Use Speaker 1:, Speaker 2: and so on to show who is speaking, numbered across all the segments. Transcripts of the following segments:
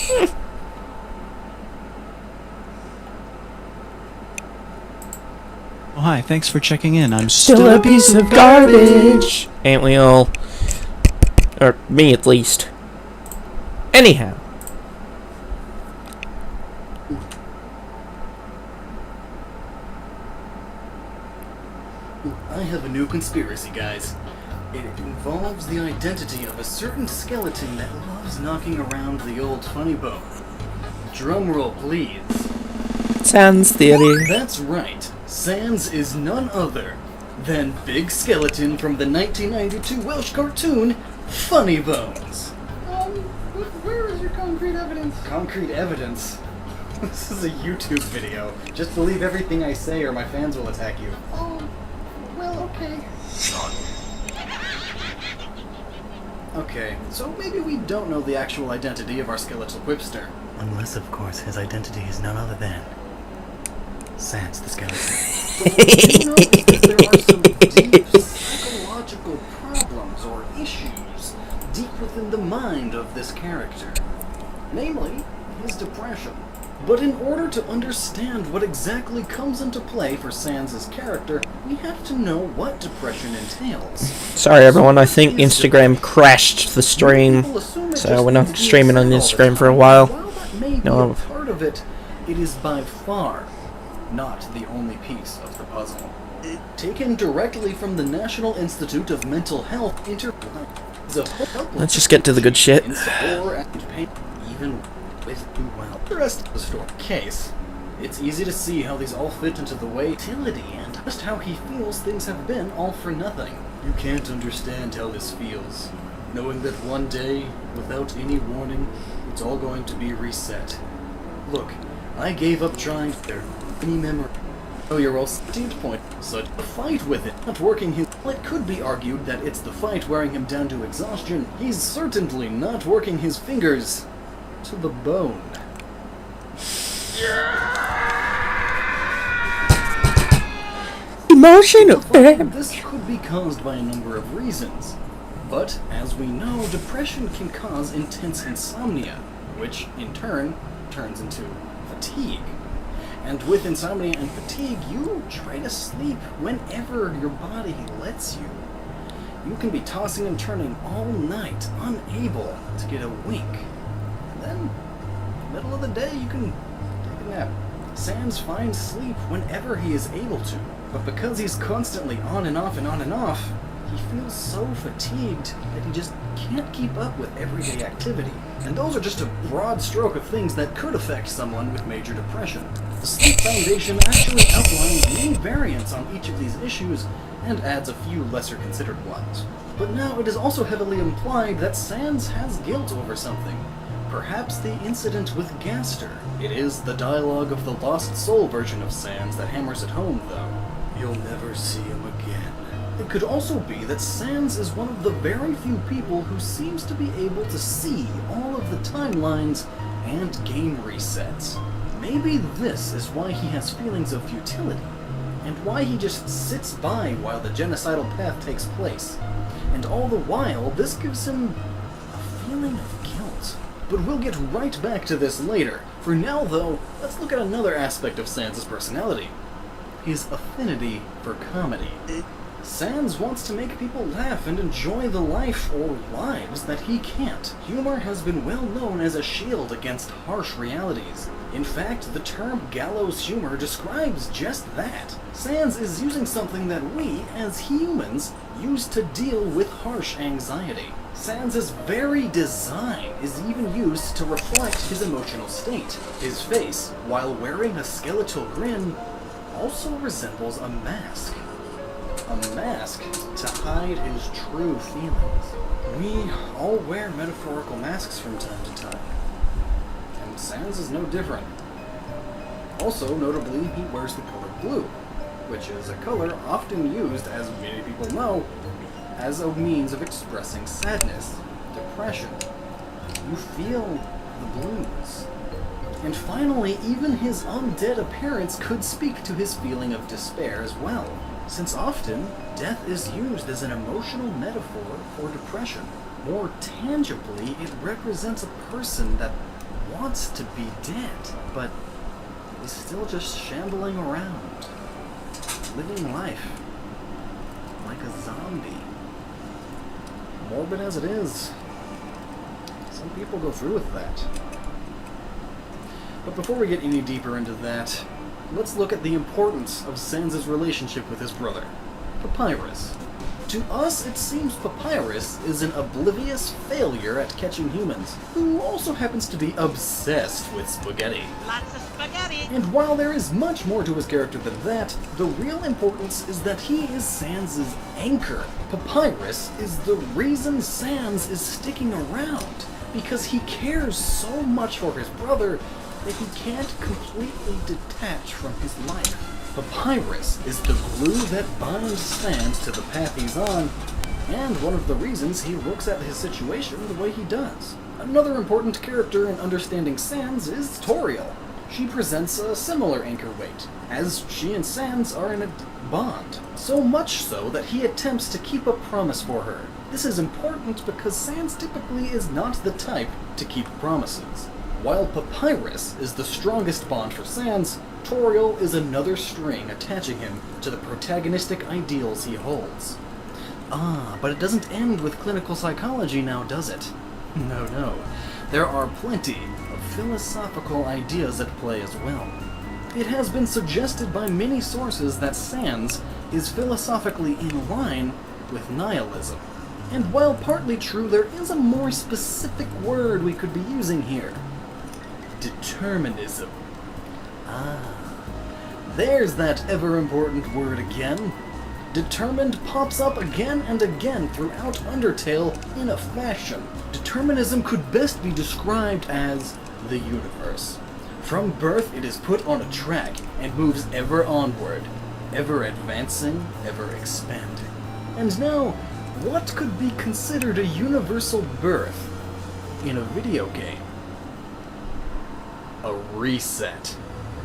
Speaker 1: Oh, hi, thanks for checking in. I'm
Speaker 2: Still a piece of garbage. Ain't we all? Or me, at least. Anyhow.
Speaker 3: I have a new conspiracy, guys. It involves the identity of a certain skeleton that loves knocking around the old funny bone. Drumroll, please.
Speaker 2: Sans theory.
Speaker 3: That's right. Sans is none other than Big Skeleton from the 1992 Welsh cartoon Funny Bones.
Speaker 4: Where is your concrete evidence?
Speaker 3: Concrete evidence? This is a YouTube video. Just believe everything I say or my fans will attack you.
Speaker 4: Oh, well, okay.
Speaker 3: Okay, so maybe we don't know the actual identity of our skeletal whipster. Unless, of course, his identity is none other than Sans the Skeleton. But we do know that there are some deep psychological problems or issues deep within the mind of this character. Namely, his depression. But in order to understand what exactly comes into play for Sans' character, we have to know what depression entails.
Speaker 2: Sorry everyone, I think Instagram crashed the stream, so we're not streaming on Instagram for a while.
Speaker 3: While that may be a part of it, it is by far not the only piece of the puzzle. Taken directly from the National Institute of Mental Health,
Speaker 2: Let's just get to the good shit.
Speaker 3: Even with the rest of the story case, it's easy to see how these all fit into the way utility and just how he feels things have been all for nothing. You can't understand how this feels, knowing that one day, without any warning, it's all going to be reset. Look, I gave up trying there any memory. Oh, you're all steamed point. Such a fight with it. Not working his. Well, it could be argued that it's the fight wearing him down to exhaustion. He's certainly not working his fingers to the bone.
Speaker 2: Emotional.
Speaker 3: This could be caused by a number of reasons. But, as we know, depression can cause intense insomnia, which, in turn, turns into fatigue. And with insomnia and fatigue, you try to sleep whenever your body lets you. You can be tossing and turning all night, unable to get a wink. And then, middle of the day, you can take a nap. Sans finds sleep whenever he is able to, but because he's constantly on and off and on and off, he feels so fatigued that he just can't keep up with everyday activity. And those are just a broad stroke of things that could affect someone with major depression. The Sleep Foundation actually outlines many variants on each of these issues and adds a few lesser considered ones. But now it is also heavily implied that Sans has guilt over something. Perhaps the incident with Gaster. It is the dialogue of the Lost Soul version of Sans that hammers it home, though. You'll never see him again. It could also be that Sans is one of the very few people who seems to be able to see all of the timelines and game resets. Maybe this is why he has feelings of futility, and why he just sits by while the genocidal path takes place. And all the while, this gives him a feeling of guilt. But we'll get right back to this later. For now, though, let's look at another aspect of Sans' personality. His affinity for comedy. Sans wants to make people laugh and enjoy the life or lives that he can't. Humor has been well known as a shield against harsh realities. In fact, the term gallows humor describes just that. Sans is using something that we, as humans, use to deal with harsh anxiety. Sans' very design is even used to reflect his emotional state. His face, while wearing a skeletal grin, also resembles a mask. A mask to hide his true feelings. We all wear metaphorical masks from time to time, and Sans is no different. Also, notably, he wears the color blue, which is a color often used, as many people know, as a means of expressing sadness, depression. You feel the blues. And finally, even his undead appearance could speak to his feeling of despair as well, since often, death is used as an emotional metaphor for depression. More tangibly, it represents a person that wants to be dead, but is still just shambling around, living life like a zombie. Morbid as it is, some people go through with that. But before we get any deeper into that, let's look at the importance of Sans' relationship with his brother, Papyrus. To us, it seems Papyrus is an oblivious failure at catching humans, who also happens to be obsessed with spaghetti.
Speaker 5: Lots of spaghetti.
Speaker 3: And while there is much more to his character than that, the real importance is that he is Sans' anchor. Papyrus is the reason Sans is sticking around, because he cares so much for his brother that he can't completely detach from his life. Papyrus is the glue that binds Sans to the path he's on, and one of the reasons he looks at his situation the way he does. Another important character in understanding Sans is Toriel. She presents a similar anchor weight, as she and Sans are in a bond, so much so that he attempts to keep a promise for her. This is important because Sans typically is not the type to keep promises. While Papyrus is the strongest bond for Sans, Toriel is another string attaching him to the protagonistic ideals he holds. Ah, but it doesn't end with clinical psychology now, does it? No. There are plenty of philosophical ideas at play as well. It has been suggested by many sources that Sans is philosophically in line with nihilism. And while partly true, there is a more specific word we could be using here. Determinism. There's that ever-important word again. Determined pops up again and again throughout Undertale in a fashion. Determinism could best be described as the universe. From birth, it is put on a track and moves ever onward, ever advancing, ever expanding. And now, what could be considered a universal birth in a video game? A reset.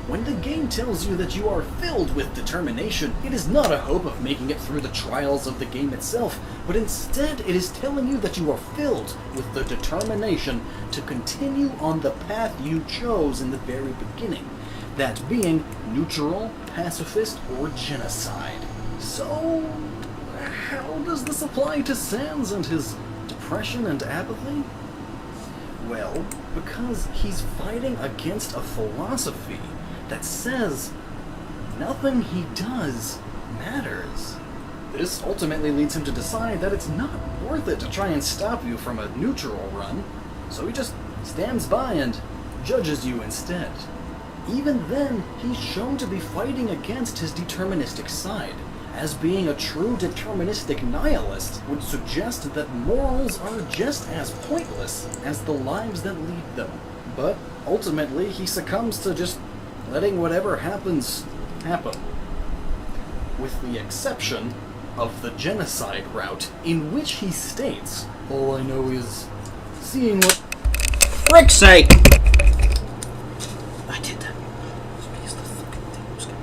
Speaker 3: When the game tells you that you are filled with determination, it is not a hope of making it through the trials of the game itself, but instead it is telling you that you are filled with the determination to continue on the path you chose in the very beginning, that being neutral, pacifist, or genocide. So, how does this apply to Sans and his depression and apathy? Well, because he's fighting against a philosophy that says nothing he does matters. This ultimately leads him to decide that it's not worth it to try and stop you from a neutral run, so he just stands by and judges you instead. Even then, he's shown to be fighting against his deterministic side, as being a true deterministic nihilist would suggest that morals are just as pointless as the lives that lead them. But ultimately, he succumbs to just letting whatever happens, happen. With the exception of the genocide route, in which he states, "All I know is seeing what..."
Speaker 2: Frick's sake! I did that. Because the fucking thing was gonna...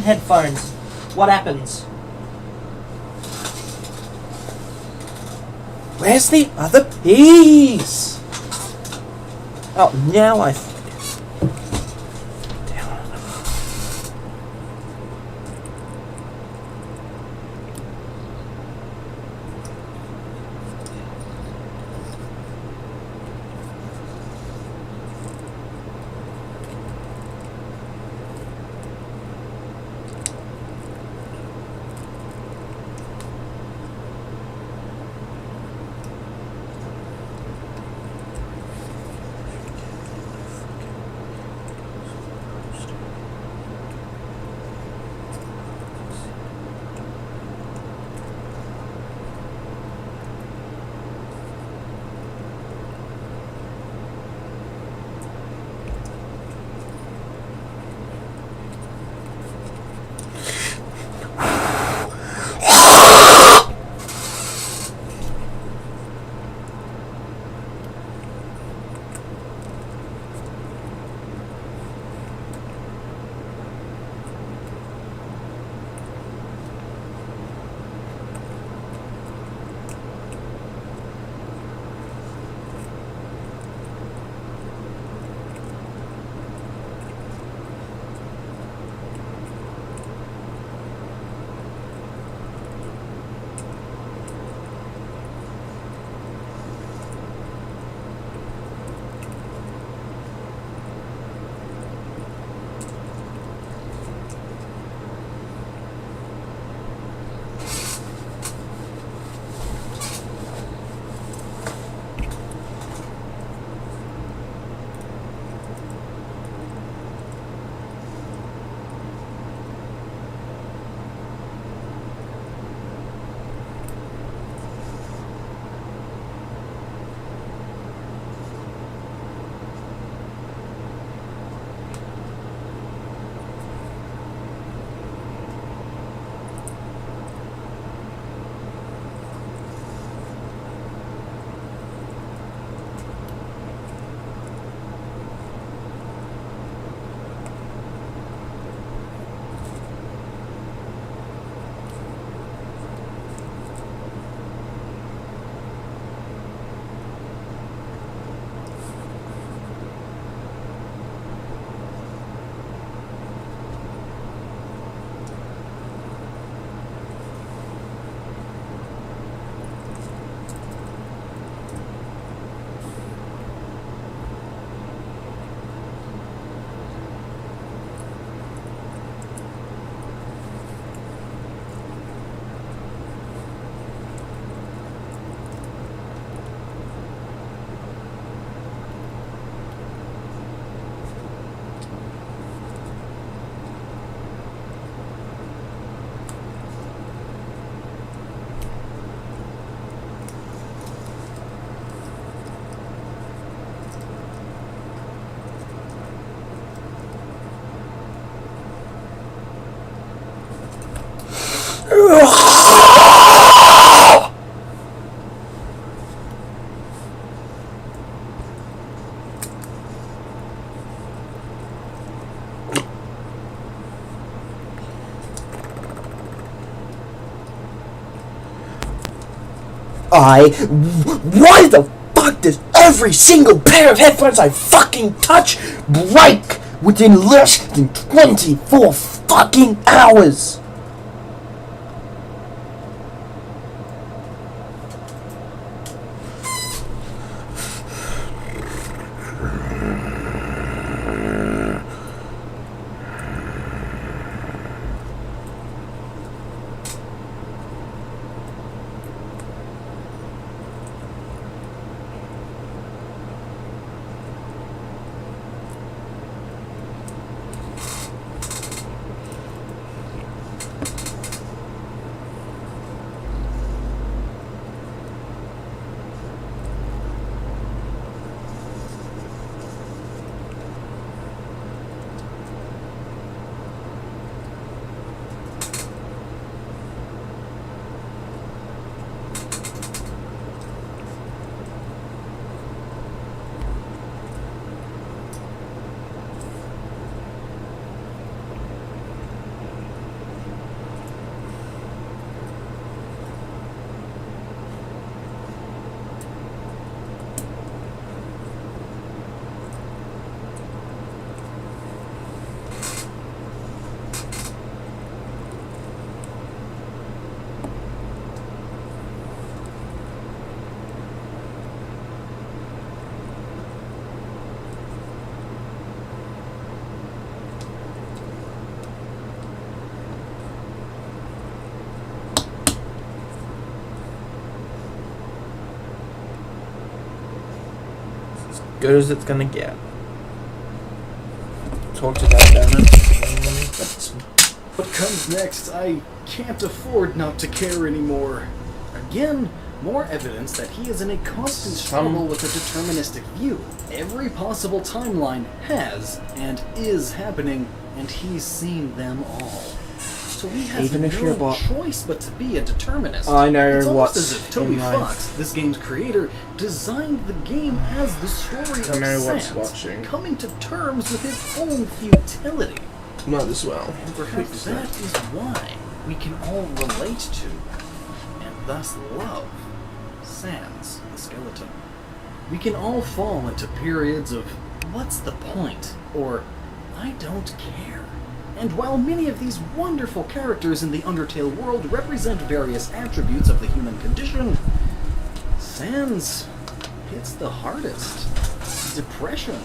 Speaker 2: headphones. What happens? Where's the other piece? Oh, now I... Why the fuck does every single pair of headphones I fucking touch break within less than 24 fucking hours? good as it's gonna get. Talk to that down it.
Speaker 3: What comes next? I can't afford not to care anymore. Again, more evidence that he is in a constant struggle with a deterministic view. Every possible timeline has and is happening, and he's seen them all. So he has
Speaker 2: Even if
Speaker 3: no
Speaker 2: you're what?
Speaker 3: choice but to be a determinist.
Speaker 2: I know
Speaker 3: it's almost
Speaker 2: what's
Speaker 3: as if Toby
Speaker 2: in life.
Speaker 3: Fox, this game's creator, designed the game as the story of
Speaker 2: know what's
Speaker 3: Sans
Speaker 2: watching.
Speaker 3: coming to terms with his own futility.
Speaker 2: Might as well.
Speaker 3: And perhaps that is why we can all relate to, and thus love, Sans the skeleton. We can all fall into periods of, what's the point? Or, I don't care. And while many of these wonderful characters in the Undertale world represent various attributes of the human condition, Sans hits the hardest. Depression,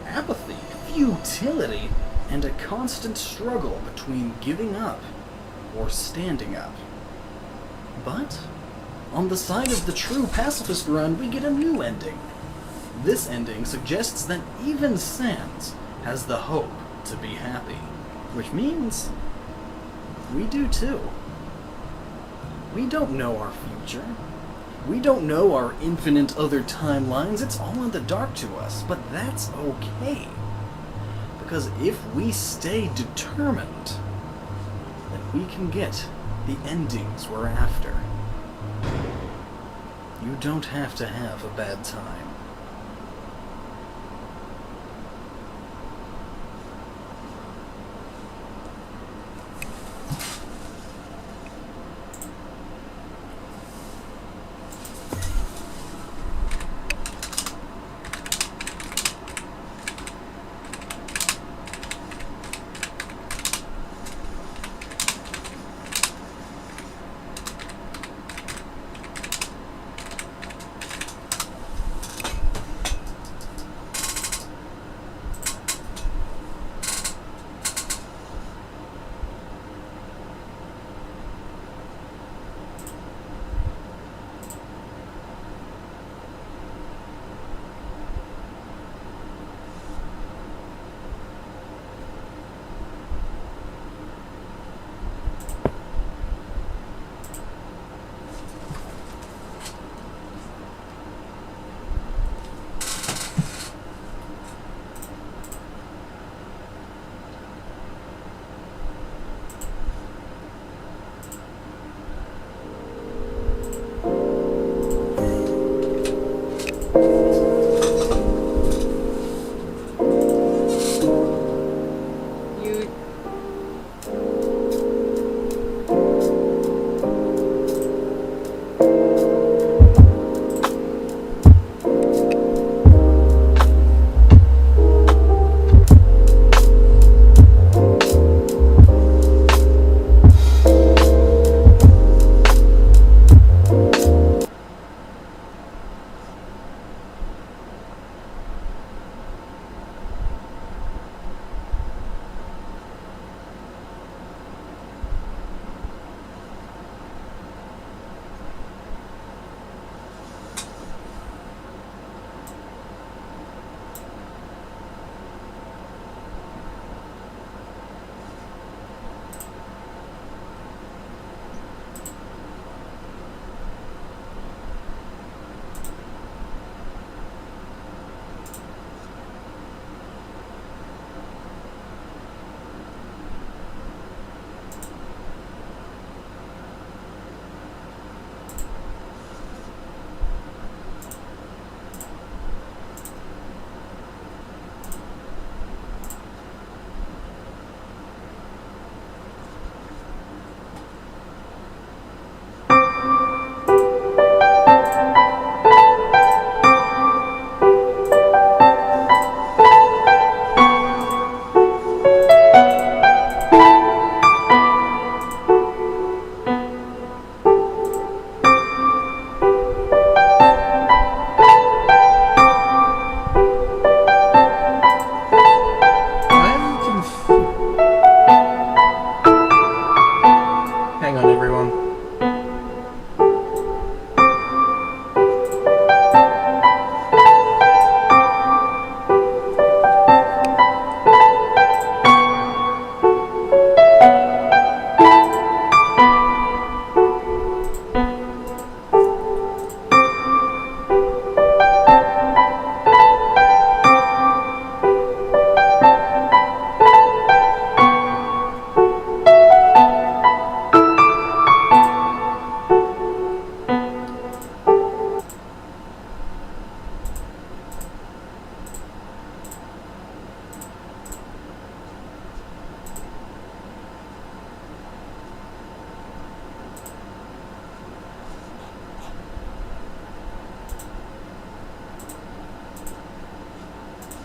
Speaker 3: apathy, futility, and a constant struggle between giving up or standing up. But, on the side of the true pacifist run, we get a new ending. This ending suggests that even Sans has the hope to be happy, which means we do too. We don't know our future. We don't know our infinite other timelines. It's all in the dark to us, but that's okay. Because if we stay determined, then we can get the endings we're after. You don't have to have a bad time.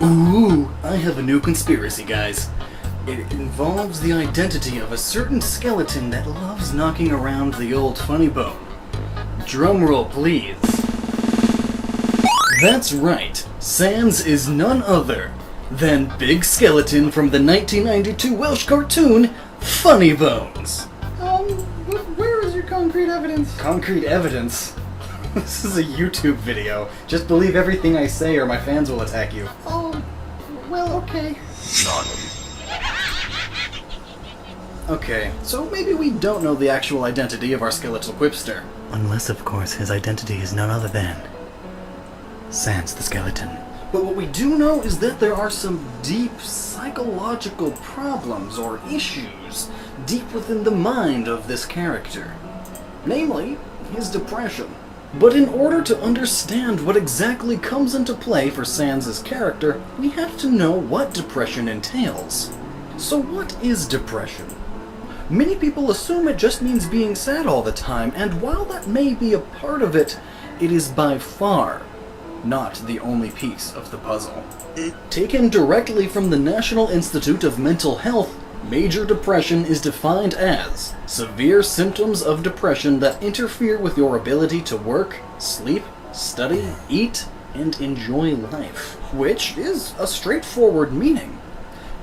Speaker 3: Ooh, I have a new conspiracy, guys. It involves the identity of a certain skeleton that loves knocking around the old funny bone. Drumroll, please. That's right, Sans is none other than Big Skeleton from the 1992 Welsh cartoon Funny Bones.
Speaker 4: Where is your concrete evidence?
Speaker 3: Concrete evidence? This is a YouTube video. Just believe everything I say or my fans will attack you.
Speaker 4: Oh, well, okay.
Speaker 3: Okay, so maybe we don't know the actual identity of our skeletal quipster. Unless, of course, his identity is none other than Sans the Skeleton. But what we do know is that there are some deep psychological problems or issues deep within the mind of this character. Namely, his depression. But in order to understand what exactly comes into play for Sans's character, we have to know what depression entails. So what is depression? Many people assume it just means being sad all the time, and while that may be a part of it, it is by far not the only piece of the puzzle. Taken directly from the National Institute of Mental Health, major depression is defined as severe symptoms of depression that interfere with your ability to work, sleep, study, eat, and enjoy life, which is a straightforward meaning.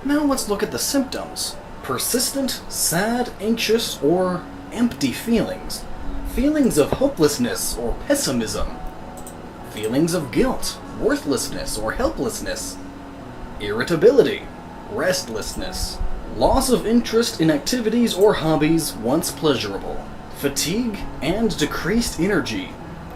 Speaker 3: Now let's look at the symptoms. Persistent, sad, anxious, or empty feelings. Feelings of hopelessness or pessimism. Feelings of guilt, worthlessness, or helplessness. Irritability, restlessness. Loss of interest in activities or hobbies once pleasurable. Fatigue and decreased energy.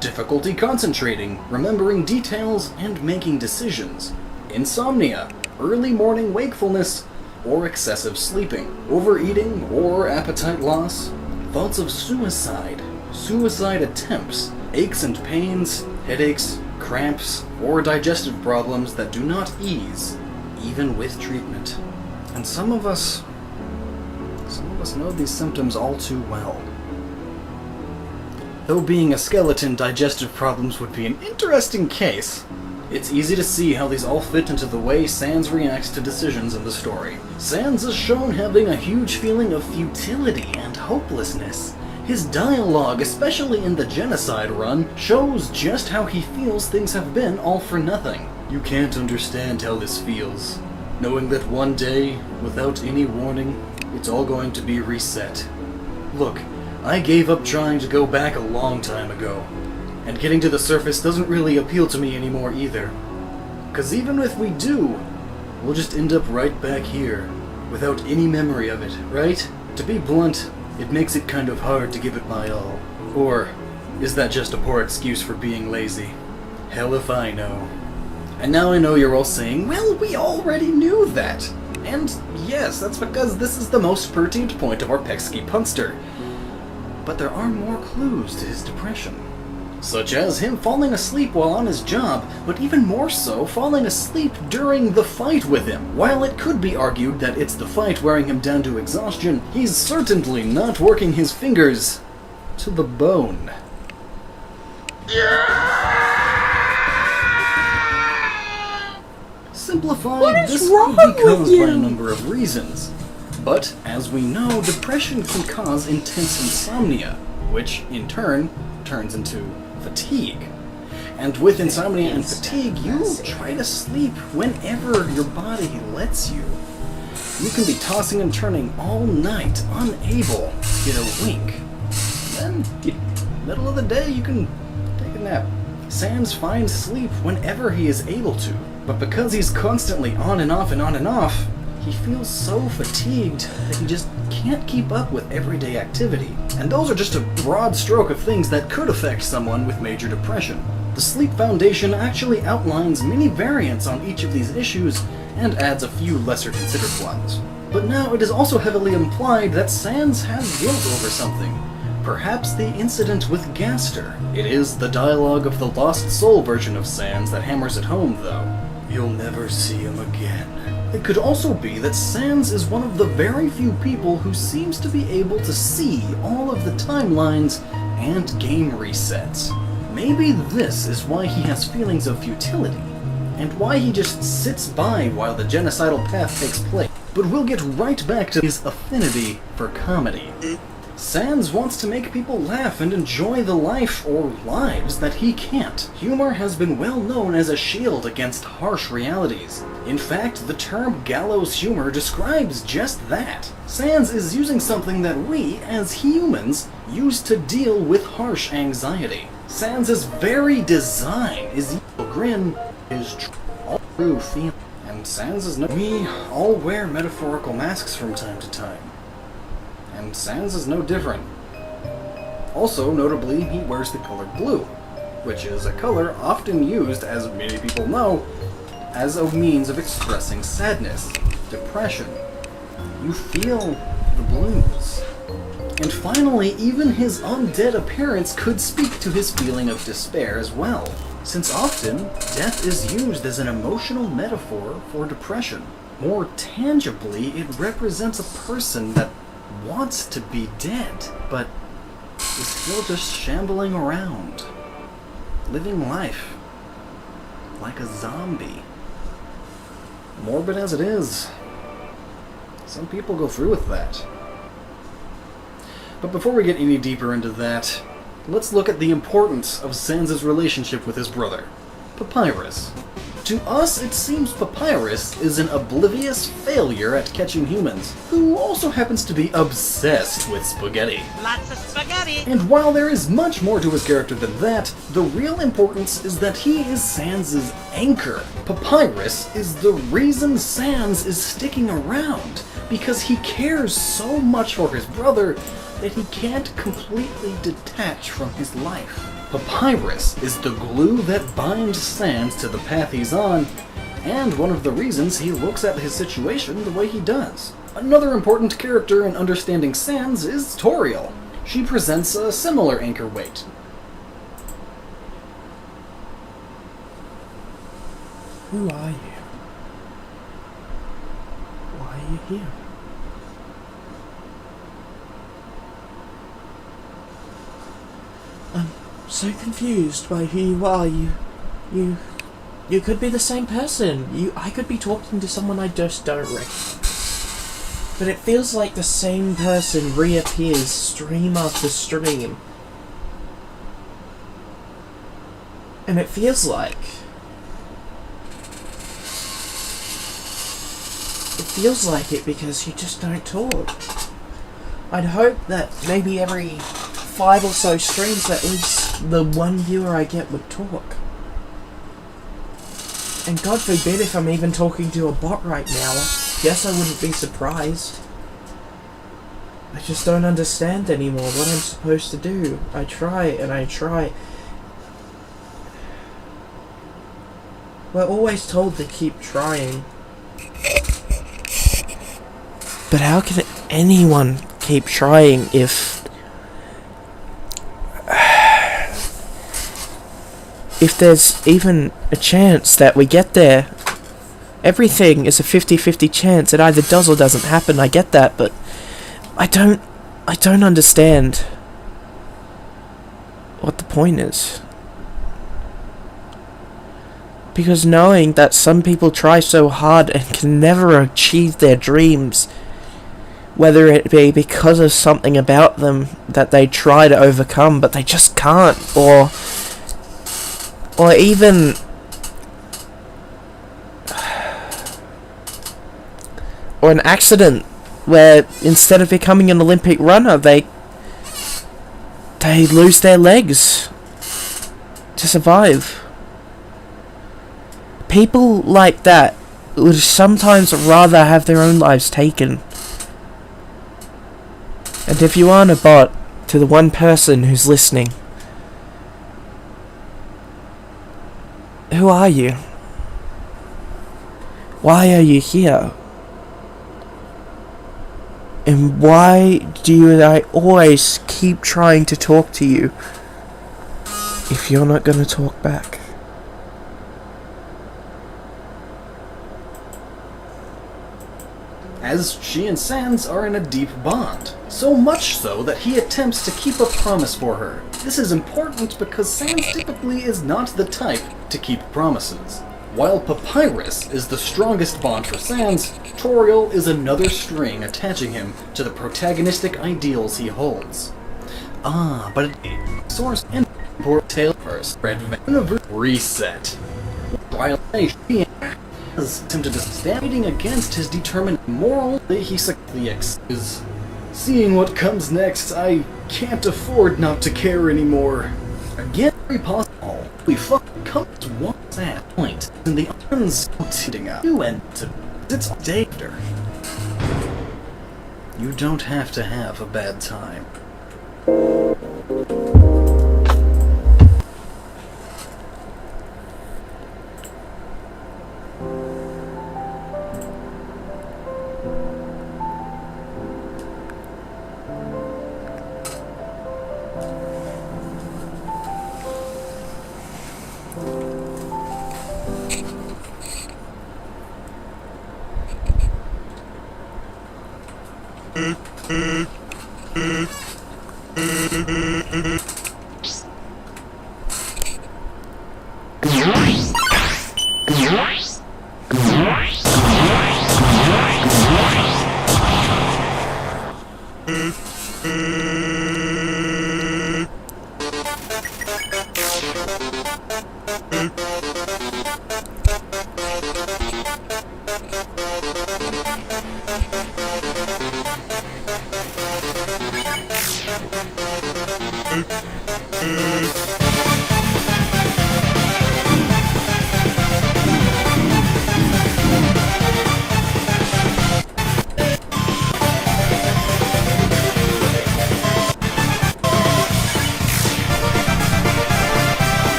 Speaker 3: Difficulty concentrating, remembering details, and making decisions. Insomnia, early morning wakefulness, or excessive sleeping. Overeating or appetite loss. Thoughts of suicide, suicide attempts, aches and pains, headaches, cramps, or digestive problems that do not ease, even with treatment. And some of us know these symptoms all too well. Though being a skeleton, digestive problems would be an interesting case. It's easy to see how these all fit into the way Sans reacts to decisions in the story. Sans is shown having a huge feeling of futility and hopelessness. His dialogue, especially in the genocide run, shows just how he feels things have been all for nothing. You can't understand how this feels, knowing that one day, without any warning, it's all going to be reset. Look, I gave up trying to go back a long time ago, and getting to the surface doesn't really appeal to me anymore either. 'Cause even if we do, we'll just end up right back here, without any memory of it, right? To be blunt, it makes it kind of hard to give it my all. Or is that just a poor excuse for being lazy? Hell if I know. And now I know you're all saying, well, we already knew that. And yes, that's because this is the most pertinent point of our Peksky Punster. But there are more clues to his depression. Such as him falling asleep while on his job, but even more so, falling asleep during the fight with him. While it could be argued that it's the fight wearing him down to exhaustion, he's certainly not working his fingers to the bone. Simplified, this could be caused by a number of reasons. But, as we know, depression can cause intense insomnia, which, in turn, turns into fatigue. And with insomnia and fatigue, you try to sleep whenever your body lets you. You can be tossing and turning all night, unable to get a wink. Then, middle of the day, you can take a nap. Sans finds sleep whenever he is able to, but because he's constantly on and off and on and off, he feels so fatigued that he just can't keep up with everyday activity. And those are just a broad stroke of things that could affect someone with major depression. The Sleep Foundation actually outlines many variants on each of these issues and adds a few lesser considered ones. But now it is also heavily implied that Sans has guilt over something. Perhaps the incident with Gaster. It is the dialogue of the Lost Soul version of Sans that hammers it home, though. You'll never see him again. It could also be that Sans is one of the very few people who seems to be able to see all of the timelines and game resets. Maybe this is why he has feelings of futility. and why he just sits by while the genocidal path takes place. But we'll get right back to his affinity for comedy. Sans wants to make people laugh and enjoy the life or lives that he can't. Humor has been well known as a shield against harsh realities. In fact, the term gallows humor describes just that. Sans is using something that we, as humans, use to deal with harsh anxiety. Sans' very design is evil grin, his true feeling. And Sans is no. We all wear metaphorical masks from time to time. And Sans is no different. Also, notably, he wears the color blue, which is a color often used, as many people know, as a means of expressing sadness, depression. You feel the blues. And finally, even his undead appearance could speak to his feeling of despair as well, since often, death is used as an emotional metaphor for depression. More tangibly, it represents a person that wants to be dead, but is still just shambling around, living life like a zombie. Morbid as it is, some people go through with that. But before we get any deeper into that, let's look at the importance of Sans' relationship with his brother, Papyrus. To us, it seems Papyrus is an oblivious failure at catching humans, who also happens to be obsessed with spaghetti.
Speaker 5: Lots of spaghetti!
Speaker 3: And while there is much more to his character than that, the real importance is that he is Sans' anchor. Papyrus is the reason Sans is sticking around, because he cares so much for his brother that he can't completely detach from his life. Papyrus is the glue that binds Sans to the path he's on, and one of the reasons he looks at his situation the way he does. Another important character in understanding Sans is Toriel. She presents a similar anchor weight.
Speaker 2: Who are you? Why are you here? I'm so confused by who you are. You could be the same person. I could be talking to someone I just don't recognize. But it feels like the same person reappears stream after stream. And it feels like... it because you just don't talk. I'd hope that maybe every 5 or so streams at least the one viewer I get would talk. And God forbid if I'm even talking to a bot right now. Guess I wouldn't be surprised. I just don't understand anymore what I'm supposed to do. I try and I try. We're always told to keep trying. But how can anyone keep trying if there's even a chance that we get there? Everything is a 50-50 chance. It either does or doesn't happen. I get that, but I don't understand what the point is. Because knowing that some people try so hard and can never achieve their dreams, whether it be because of something about them that they try to overcome but they just can't, or even or an accident where instead of becoming an Olympic runner they lose their legs to survive. People like that would sometimes rather have their own lives taken. And if you aren't a bot, to the one person who's listening, who are you? Why are you here? And why do I always keep trying to talk to you if you're not going to talk back?
Speaker 3: As she and Sans are in a deep bond. So much so that he attempts to keep a promise for her. This is important because Sans typically is not the type to keep promises. While Papyrus is the strongest bond for Sans, Toriel is another string attaching him to the protagonistic ideals he holds. Ah, but it source and tale first universe reset. While he has attempted to standing against his determined moral, he successfully is. Seeing what comes next, I can't afford not to care anymore. Again, very possible. We fucking come to one sad point in the unsuiting up. You and to it's day after. You don't have to have a bad time.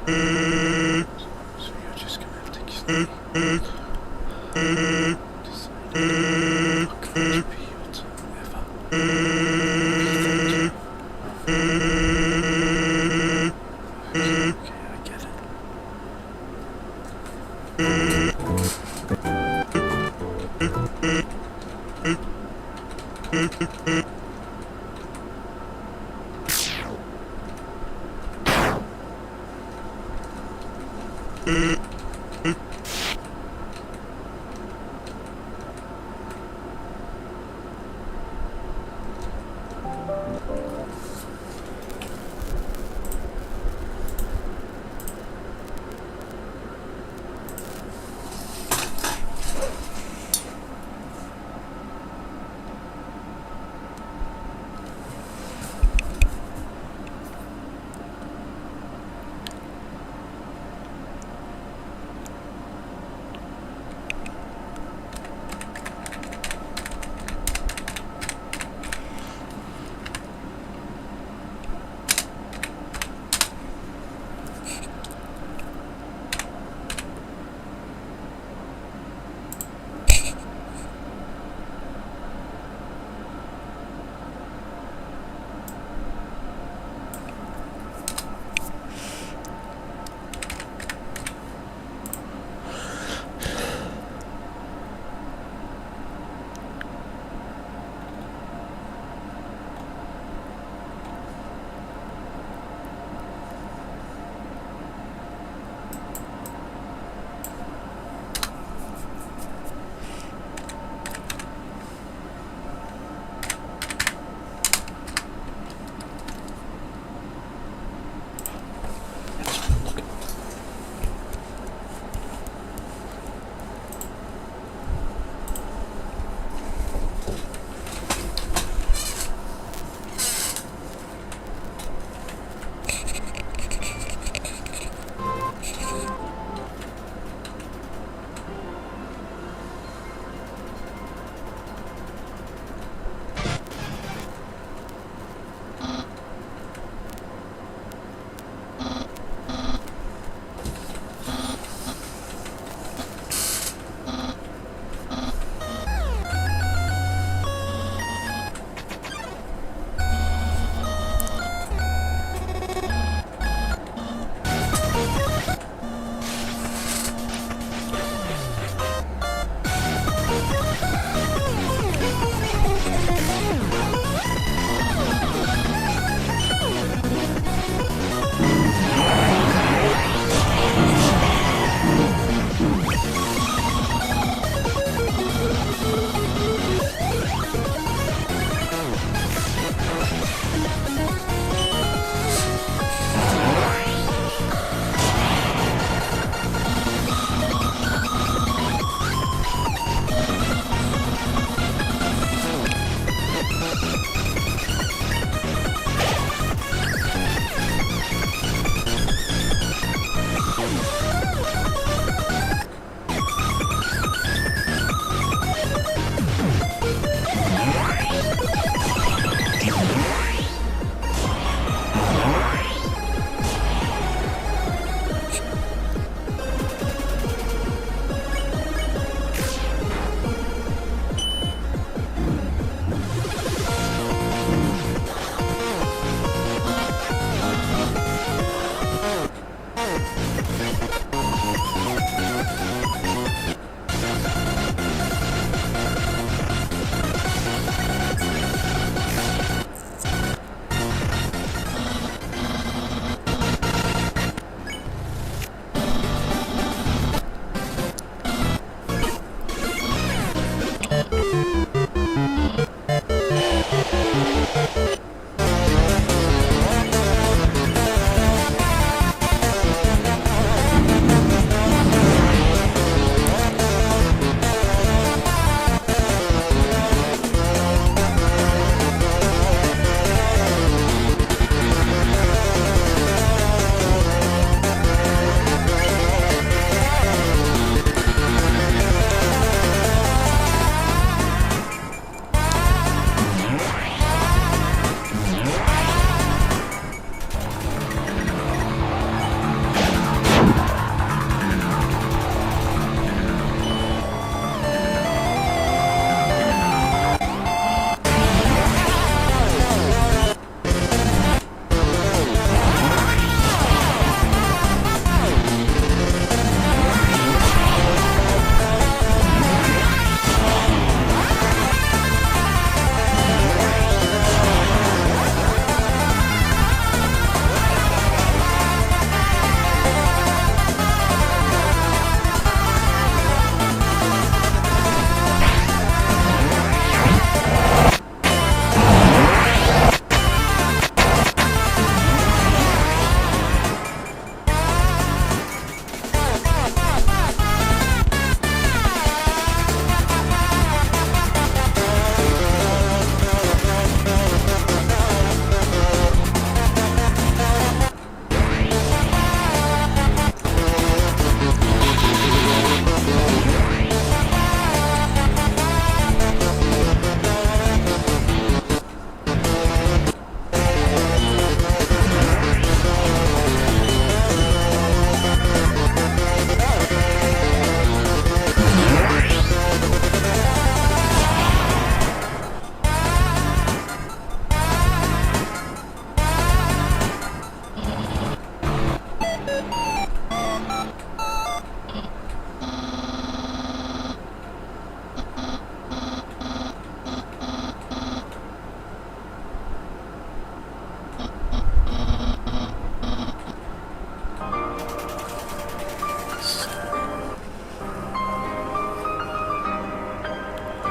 Speaker 5: So you're just gonna have to decide what could you be whatsoever. Okay, I get it.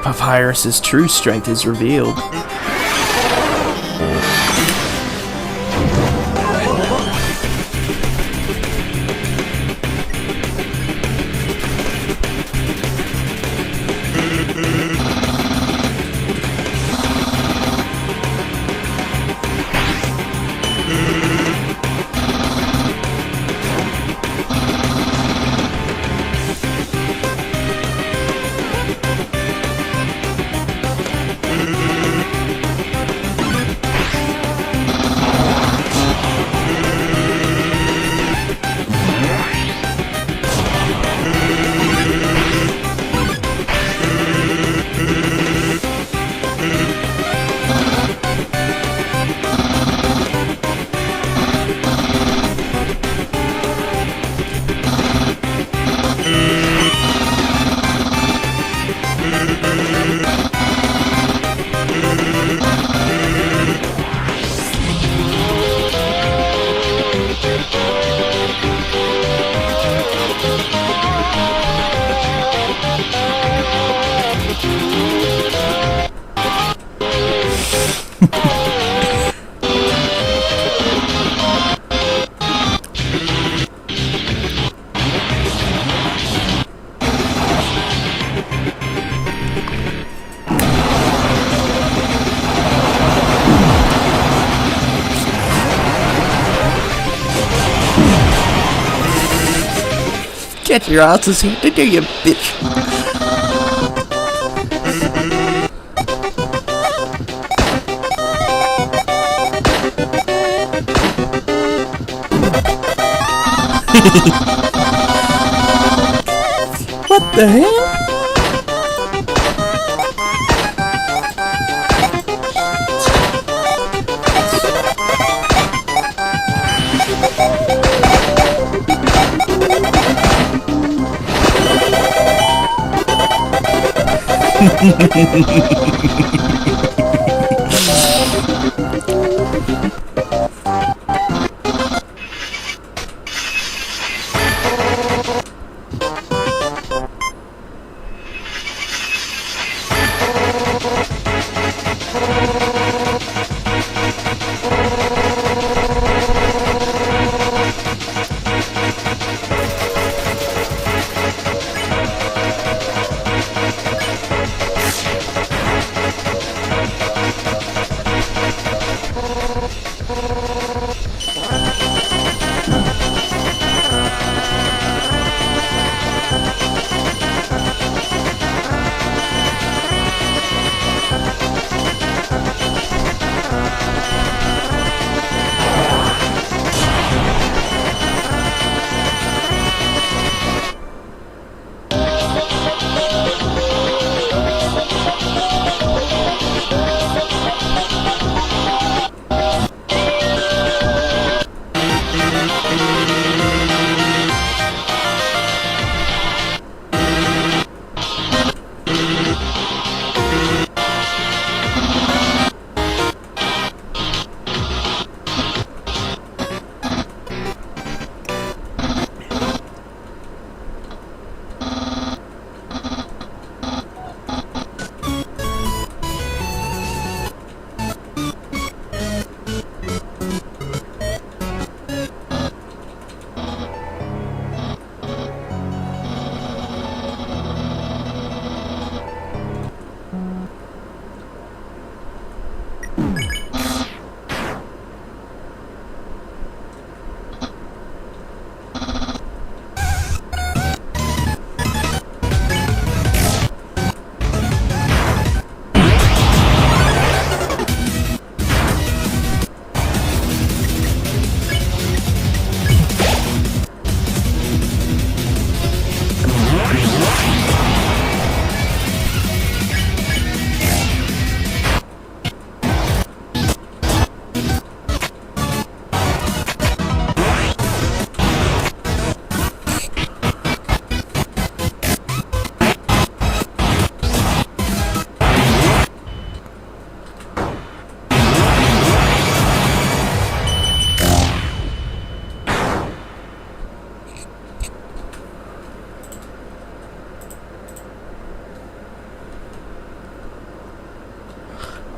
Speaker 2: Papyrus's true strength is revealed. Get your asses here to do, you bitch. What the hell?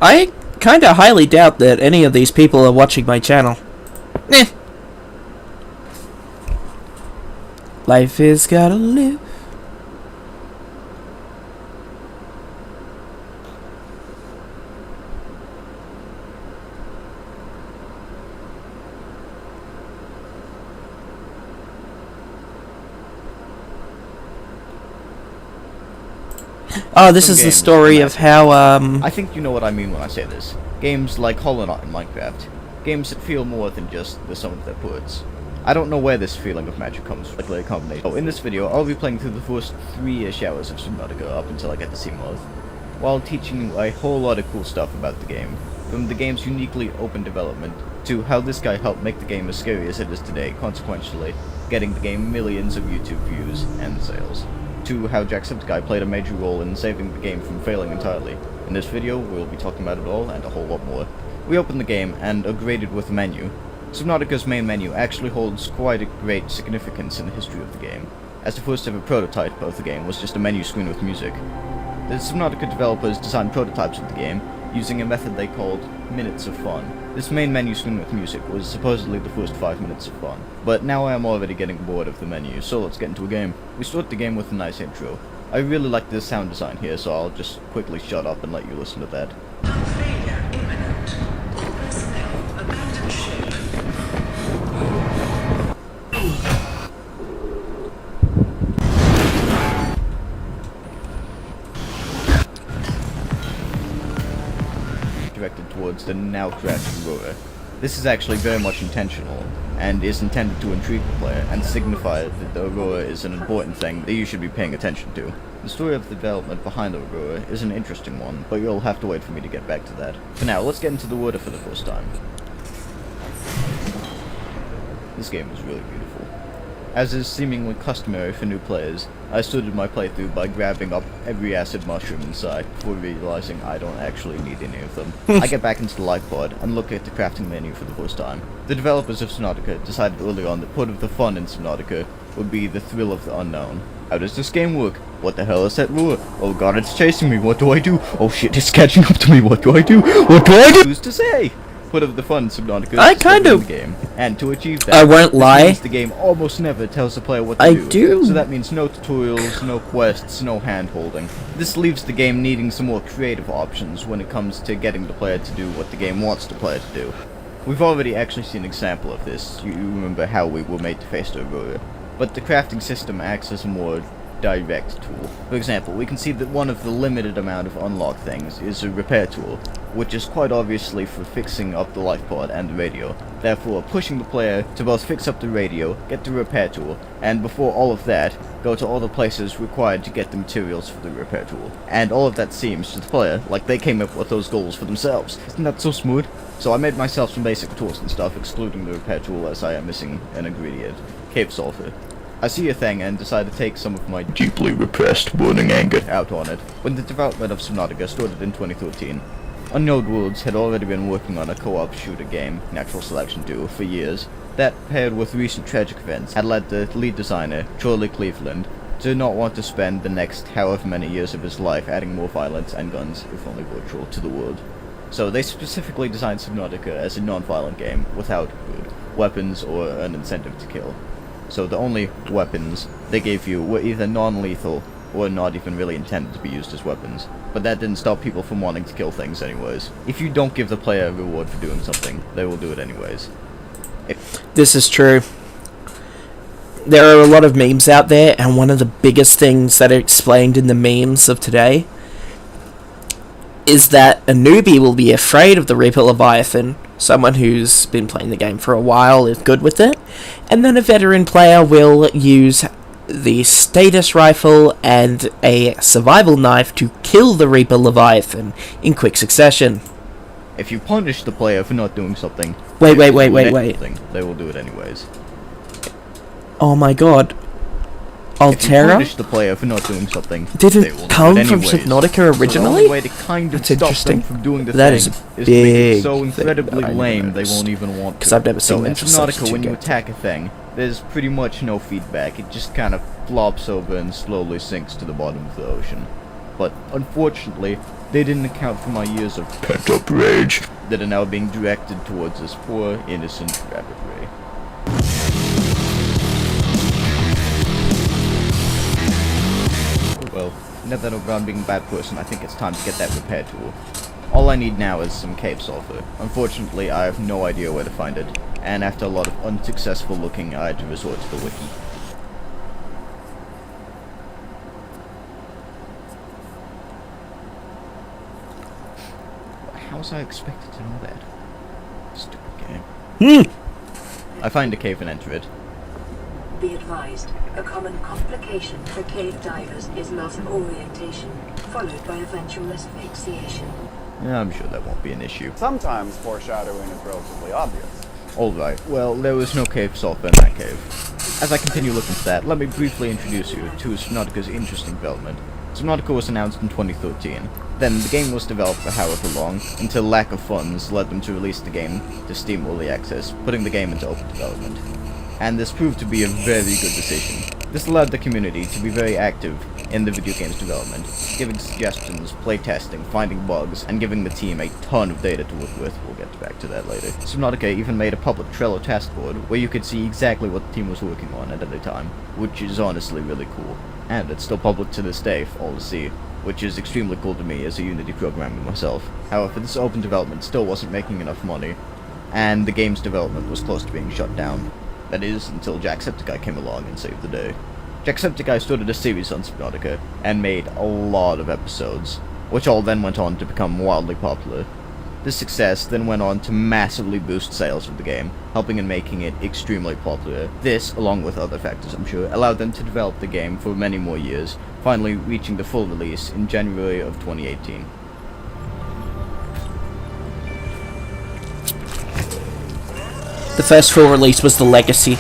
Speaker 2: I kinda highly doubt that any of these people are watching my channel. Eh. Life is gotta live. Oh, this
Speaker 6: Some
Speaker 2: is the
Speaker 6: games
Speaker 2: story
Speaker 6: are
Speaker 2: of how,
Speaker 6: I think you know what I mean when I say this. Games like Hollow Knight and Minecraft. Games that feel more than just the sum of their parts. I don't know where this feeling of magic comes from, likely a combination. Oh, in this video, I'll be playing through the first 3-ish hours of Subnautica up until I get to Seamoth, while teaching you a whole lot of cool stuff about the game, from the game's uniquely open development, to how this guy helped make the game as scary as it is today, consequentially getting the game millions of YouTube views and sales, to how Jacksepticeye played a major role in saving the game from failing entirely. In this video, we'll be talking about it all and a whole lot more. We open the game and are greeted with a menu. Subnautica's main menu actually holds quite a great significance in the history of the game, as the first ever prototype of the game was just a menu screen with music. The Subnautica developers designed prototypes of the game using a method they called Minutes of Fun. This main menu screen with music was supposedly the first 5 minutes of fun, but now I am already getting bored of the menu, so let's get into a game. We start the game with a nice intro. I really like the sound design here, so I'll just quickly shut up and let you listen to that.
Speaker 7: Failure imminent. All personnel abandon ship.
Speaker 6: Directed towards the now crashed Aurora. This is actually very much intentional, and is intended to intrigue the player, and signify that the Aurora is an important thing that you should be paying attention to. The story of the development behind the Aurora is an interesting one, but you'll have to wait for me to get back to that. For now, let's get into the water for the first time. This game is really beautiful. As is seemingly customary for new players, I started my playthrough by grabbing up every acid mushroom in sight before realizing I don't actually need any of them. I get back into the life pod and look at the crafting menu for the first time. The developers of Subnautica decided early on that part of the fun in Subnautica would be the thrill of the unknown. How does this game work? What the hell is that roar? Oh god, it's chasing me, what do I do? Oh shit, it's catching up to me, what do I do? What do I do? Who's to say? Part of the fun in Subnautica
Speaker 2: I
Speaker 6: is
Speaker 2: kind
Speaker 6: discovering
Speaker 2: of-
Speaker 6: the game, and to achieve that,
Speaker 2: I won't
Speaker 6: this
Speaker 2: lie.
Speaker 6: means the game almost never tells the player what to
Speaker 2: I
Speaker 6: do.
Speaker 2: do.
Speaker 6: So that means no tutorials, no quests, no hand-holding. This leaves the game needing some more creative options when it comes to getting the player to do what the game wants the player to do. We've already actually seen an example of this. You remember how we were made to face the Aurora. But the crafting system acts as a more direct tool. For example, we can see that one of the limited amount of unlocked things is a repair tool, which is quite obviously for fixing up the life pod and the radio, therefore pushing the player to both fix up the radio, get the repair tool, and before all of that, go to all the places required to get the materials for the repair tool. And all of that seems to the player like they came up with those goals for themselves. Isn't that so smooth? So I made myself some basic tools and stuff, excluding the repair tool as I am missing an ingredient, Cape Sulfur. I see a thing and decide to take some of my deeply repressed burning anger out on it. When the development of Subnautica started in 2013, Unknown Worlds had already been working on a co-op shooter game, Natural Selection 2, for years. That, paired with recent tragic events, had led the lead designer, Charlie Cleveland, to not want to spend the next however many years of his life adding more violence and guns, if only virtual, to the world. So they specifically designed Subnautica as a non-violent game, without food, weapons, or an incentive to kill. So the only weapons they gave you were either non-lethal or not even really intended to be used as weapons. But that didn't stop people from wanting to kill things anyways. If you don't give the player a reward for doing something, they will do it anyways.
Speaker 2: This is true. There are a lot of memes out there, and one of the biggest things that are explained in the memes of today is that a newbie will be afraid of the Reaper Leviathan, someone who's been playing the game for a while is good with it, and then a veteran player will use the status rifle and a survival knife to kill the Reaper Leviathan in quick succession.
Speaker 6: If you punish the player for not doing something,
Speaker 2: Wait.
Speaker 6: they will do it anyways.
Speaker 2: Oh my god.
Speaker 6: If you
Speaker 2: Altera?
Speaker 6: punish the player for not doing something,
Speaker 2: Didn't
Speaker 6: they will do
Speaker 2: come
Speaker 6: it
Speaker 2: from
Speaker 6: anyways.
Speaker 2: Subnautica
Speaker 6: So the
Speaker 2: originally?
Speaker 6: only way to kind of
Speaker 2: That's
Speaker 6: stop
Speaker 2: interesting.
Speaker 6: them from doing the
Speaker 2: That
Speaker 6: thing
Speaker 2: is a
Speaker 6: is to make it
Speaker 2: big
Speaker 6: so
Speaker 2: thing
Speaker 6: incredibly
Speaker 2: that I
Speaker 6: lame they
Speaker 2: noticed.
Speaker 6: won't even want to.
Speaker 2: 'Cause I've never
Speaker 6: So
Speaker 2: seen
Speaker 6: in
Speaker 2: that for
Speaker 6: Subnautica,
Speaker 2: Substitute
Speaker 6: when you
Speaker 2: game.
Speaker 6: attack a thing, there's pretty much no feedback. It just kind of flops over and slowly sinks to the bottom of the ocean. but unfortunately, they didn't account for my years of pent-up rage that are now being directed towards this poor, innocent rabbit ray. Well, now that I'm around being a bad person, I think it's time to get that repair tool. All I need now is some cave sulfur. Unfortunately, I have no idea where to find it, and after a lot of unsuccessful looking, I had to resort to the wiki. How was I expected to know that? Stupid game. I find a cave and enter it.
Speaker 7: Be advised, a common complication for cave divers is loss of orientation, followed by eventual asphyxiation.
Speaker 6: Yeah, I'm sure that won't be an issue.
Speaker 8: Sometimes foreshadowing is relatively obvious.
Speaker 6: Alright, well, there was no cave sulfur in that cave. As I continue looking for that, let me briefly introduce you to Subnautica's interesting development. Subnautica was announced in 2013. Then, the game was developed for however long, until lack of funds led them to release the game to Steam Early Access, putting the game into open development. And this proved to be a very good decision. This allowed the community to be very active in the video game's development, giving suggestions, playtesting, finding bugs, and giving the team a ton of data to work with. We'll get back to that later. Subnautica even made a public Trello task board where you could see exactly what the team was working on at any time, which is honestly really cool. And it's still public to this day for all to see, which is extremely cool to me as a Unity programmer myself. However, this open development still wasn't making enough money, and the game's development was close to being shut down. That is, until Jacksepticeye came along and saved the day. Jacksepticeye started a series on Subnautica, and made a lot of episodes, which all then went on to become wildly popular. This success then went on to massively boost sales of the game, helping in making it extremely popular. This, along with other factors I'm sure, allowed them to develop the game for many more years, finally reaching the full release in January of 2018.
Speaker 2: The first full release was the Legacy.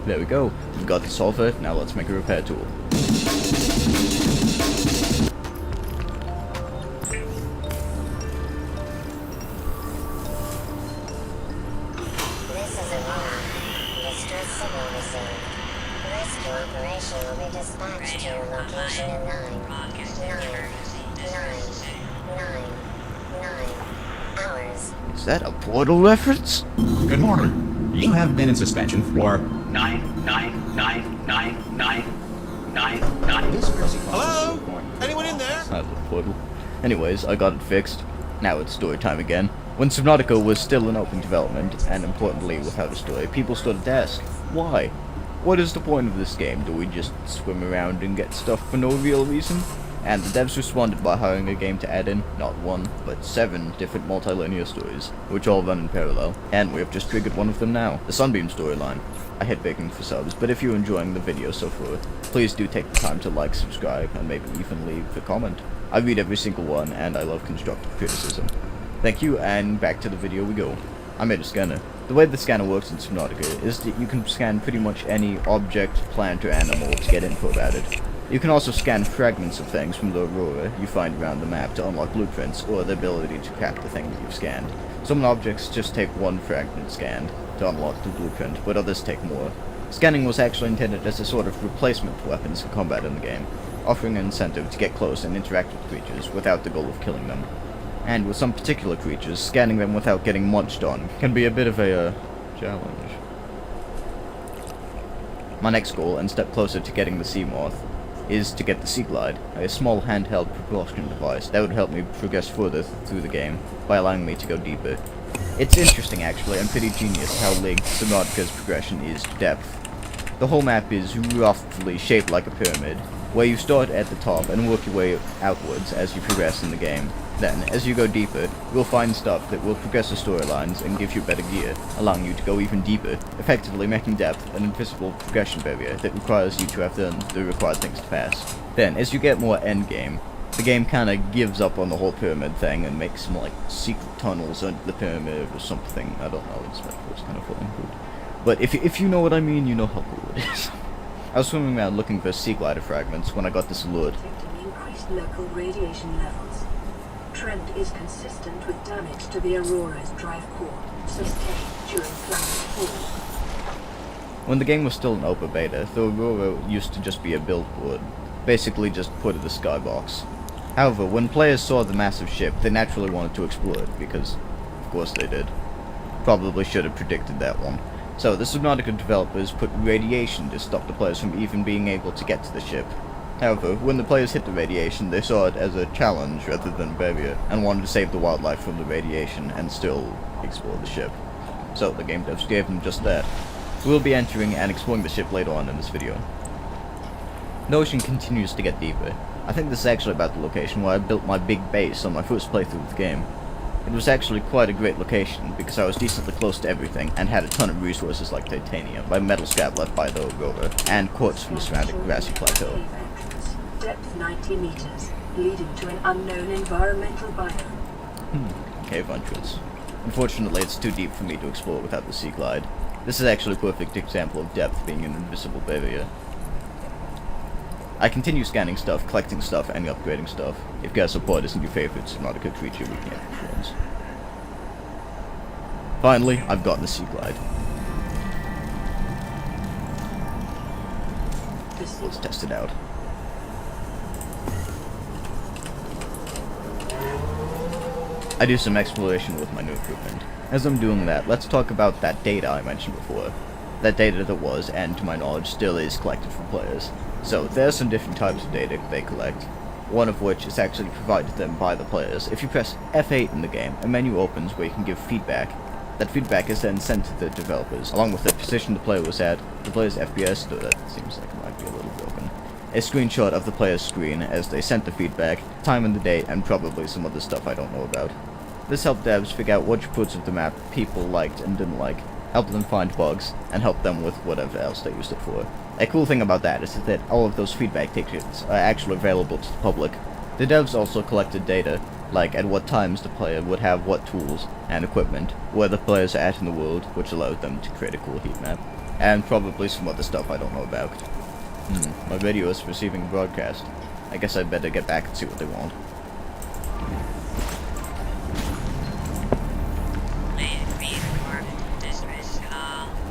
Speaker 6: There we go. We've got the sulfur, now let's make a repair tool.
Speaker 9: This is Aurora. Distress signal received. Rescue operation will be dispatched to your location in 9 hours.
Speaker 6: Is that a Portal reference?
Speaker 10: Good morning. You have been in suspension for
Speaker 11: 9999999. Hello? Anyone in there?
Speaker 6: It's not a Portal. Anyways, I got it fixed. Now it's story time again. When Subnautica was still in open development, and importantly without a story, people started to ask, why? What is the point of this game? Do we just swim around and get stuff for no real reason? And the devs responded by hiring a game to add in, not 1, but 7 different multi-linear stories, which all run in parallel, and we have just triggered one of them now, the Sunbeam storyline. I hate begging for subs, but if you're enjoying the video so far, please do take the time to like, subscribe, and maybe even leave a comment. I read every single one, and I love constructive criticism. Thank you, and back to the video we go. I made a scanner. The way the scanner works in Subnautica is that you can scan pretty much any object, plant, or animal to get info about it. You can also scan fragments of things from the Aurora you find around the map to unlock blueprints, or the ability to craft the thing that you've scanned. Some objects just take one fragment scanned to unlock the blueprint, but others take more. Scanning was actually intended as a sort of replacement for weapons for combat in the game, offering an incentive to get close and interact with creatures without the goal of killing them. And with some particular creatures, scanning them without getting munched on can be a bit of a challenge. My next goal, and step closer to getting the sea moth, is to get the Sea Glide, a small handheld propulsion device that would help me progress further through the game by allowing me to go deeper. It's interesting actually, and pretty genius how linked Subnautica's progression is to depth. The whole map is roughly shaped like a pyramid, where you start at the top and work your way outwards as you progress in the game. Then, as you go deeper, you'll find stuff that will progress the storylines and give you better gear, allowing you to go even deeper, effectively making depth an invisible progression barrier that requires you to have done the required things to pass. Then, as you get more endgame, the game kinda gives up on the whole pyramid thing and makes some, like, secret tunnels under the pyramid or something. I don't know, this metaphor's kinda falling good. But if you know what I mean, you know how cool it is. I was swimming around looking for sea glider fragments when I got this alert.
Speaker 7: Detecting increased local radiation levels. Trend is consistent with damage to the Aurora's drive core, sustained during planet fall.
Speaker 6: When the game was still in open beta, the Aurora used to just be a build port, basically just put in the skybox. However, when players saw the massive ship, they naturally wanted to explore it, because of course they did. Probably should have predicted that one. So the Subnautica developers put radiation to stop the players from even being able to get to the ship. However, when the players hit the radiation, they saw it as a challenge rather than a barrier, and wanted to save the wildlife from the radiation and still explore the ship. So the game devs gave them just that. We'll be entering and exploring the ship later on in this video. The ocean continues to get deeper. I think this is actually about the location where I built my big base on my first playthrough of the game. It was actually quite a great location, because I was decently close to everything, and had a ton of resources like titanium, by metal scrap left by the Aurora, and quartz from the surrounding grassy plateau.
Speaker 7: Depth 90 meters, leading to an unknown environmental biome.
Speaker 6: Cave entrance. Unfortunately, it's too deep for me to explore without the Sea Glide. This is actually a perfect example of depth being an invisible barrier. I continue scanning stuff, collecting stuff, and upgrading stuff. If Gasopod isn't your favorite Subnautica creature, we can't be friends. Finally, I've gotten the Sea Glide. Let's test it out. I do some exploration with my new equipment. As I'm doing that, let's talk about that data I mentioned before. That data that was, and to my knowledge still is, collected from players. So, there are some different types of data they collect, one of which is actually provided to them by the players. If you press F8 in the game, a menu opens where you can give feedback. That feedback is then sent to the developers, along with the position the player was at, the player's FPS, though that seems like it might be a little broken, a screenshot of the player's screen as they sent the feedback, time and the date, and probably some other stuff I don't know about. This helped devs figure out which parts of the map people liked and didn't like, helped them find bugs, and helped them with whatever else they used it for. A cool thing about that is that all of those feedback tickets are actually available to the public. The devs also collected data, like at what times the player would have what tools and equipment, where the players are at in the world, which allowed them to create a cool heat map, and probably some other stuff I don't know about. My video is receiving a broadcast. I guess I'd better get back and see what they want.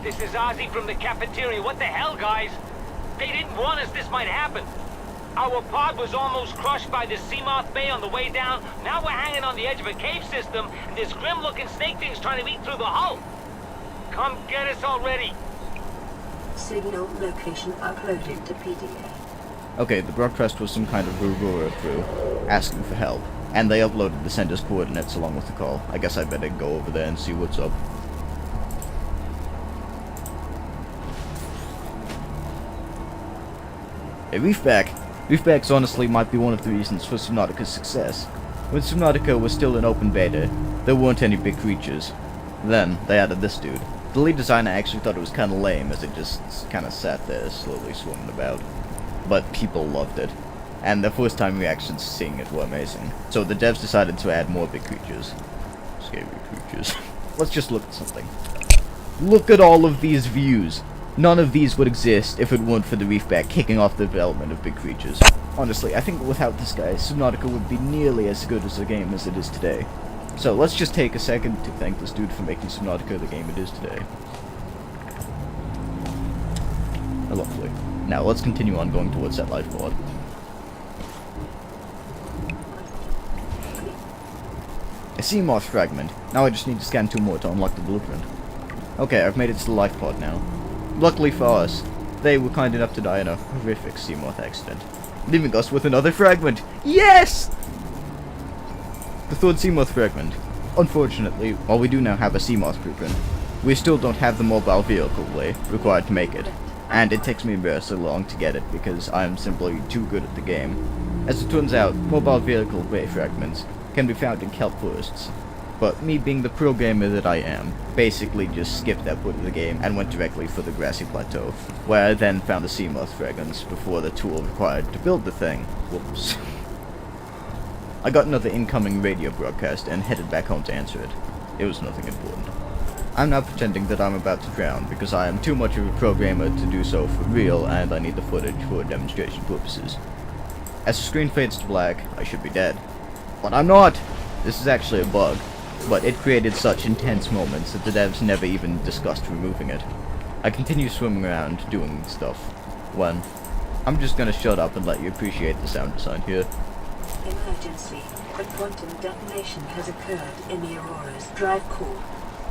Speaker 12: This is Ozzy from the cafeteria. What the hell, guys? They didn't warn us this might happen. Our pod was almost crushed by the Seamoth Bay on the way down. Now we're hanging on the edge of a cave system, and this grim-looking snake thing's trying to eat through the hull. Come get us already.
Speaker 7: Signal location uploaded to PDA.
Speaker 6: Okay, the broadcast was some kind of Aurora crew, asking for help, and they uploaded the sender's coordinates along with the call. I guess I better go over there and see what's up. Hey, Reefback! Reefbacks honestly might be one of the reasons for Subnautica's success. When Subnautica was still in open beta, there weren't any big creatures. Then, they added this dude. The lead designer actually thought it was kinda lame as it just kinda sat there, slowly swimming about. But people loved it. And their first time reactions to seeing it were amazing. So the devs decided to add more big creatures. Scary creatures. Let's just look at something. Look at all of these views! None of these would exist if it weren't for the Reefback kicking off the development of big creatures. Honestly, I think without this guy, Subnautica would be nearly as good as a game as it is today. So let's just take a second to thank this dude for making Subnautica the game it is today. Lovely. Now let's continue on going towards that life pod. A Seamoth fragment. Now I just need to scan 2 more to unlock the blueprint. Okay, I've made it to the life pod now. Luckily for us, they were kind enough to die in a horrific Seamoth accident, leaving us with another fragment. Yes! The 3rd Seamoth fragment. Unfortunately, while we do now have a Seamoth blueprint, we still don't have the mobile vehicle way required to make it, and it takes me very so long to get it because I am simply too good at the game. As it turns out, mobile vehicle way fragments can be found in kelp forests. But me being the pro gamer that I am, basically just skipped that part of the game and went directly for the grassy plateau, where I then found the Seamoth fragments before the tool required to build the thing. Whoops. I got another incoming radio broadcast and headed back home to answer it. It was nothing important. I'm now pretending that I'm about to drown because I am too much of a pro gamer to do so for real and I need the footage for demonstration purposes. As the screen fades to black, I should be dead. But I'm not! This is actually a bug. But it created such intense moments that the devs never even discussed removing it. I continue swimming around, doing stuff, when I'm just gonna shut up and let you appreciate the sound design here.
Speaker 7: Emergency. A quantum detonation has occurred in the Aurora's drive core.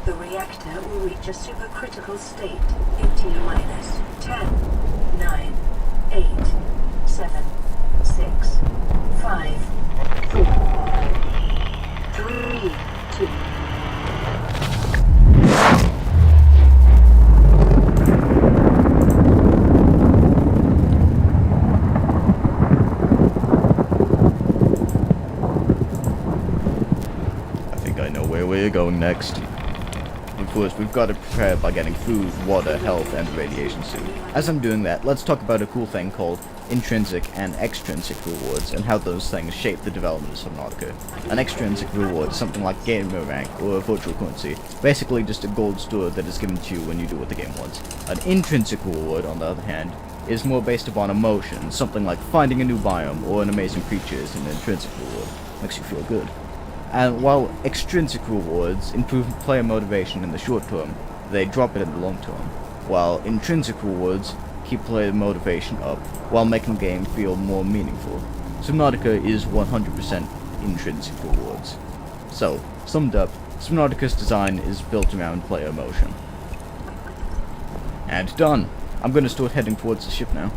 Speaker 7: The reactor will reach a supercritical state in T-minus 10, 9, 8, 7, 6, 5, 4, 3, 2.
Speaker 6: I think I know where we're going next. Of course, we've got to prepare by getting food, water, health, and radiation suit. As I'm doing that, let's talk about a cool thing called intrinsic and extrinsic rewards and how those things shape the development of Subnautica. An extrinsic reward is something like gamer rank or a virtual currency, basically just a gold store that is given to you when you do what the game wants. An intrinsic reward, on the other hand, is more based upon emotion, something like finding a new biome or an amazing creature is an intrinsic reward. Makes you feel good. And while extrinsic rewards improve player motivation in the short term, they drop it in the long term, while intrinsic rewards keep player motivation up while making the game feel more meaningful. Subnautica is 100% intrinsic rewards. So, summed up, Subnautica's design is built around player emotion. And done! I'm gonna start heading towards the ship now.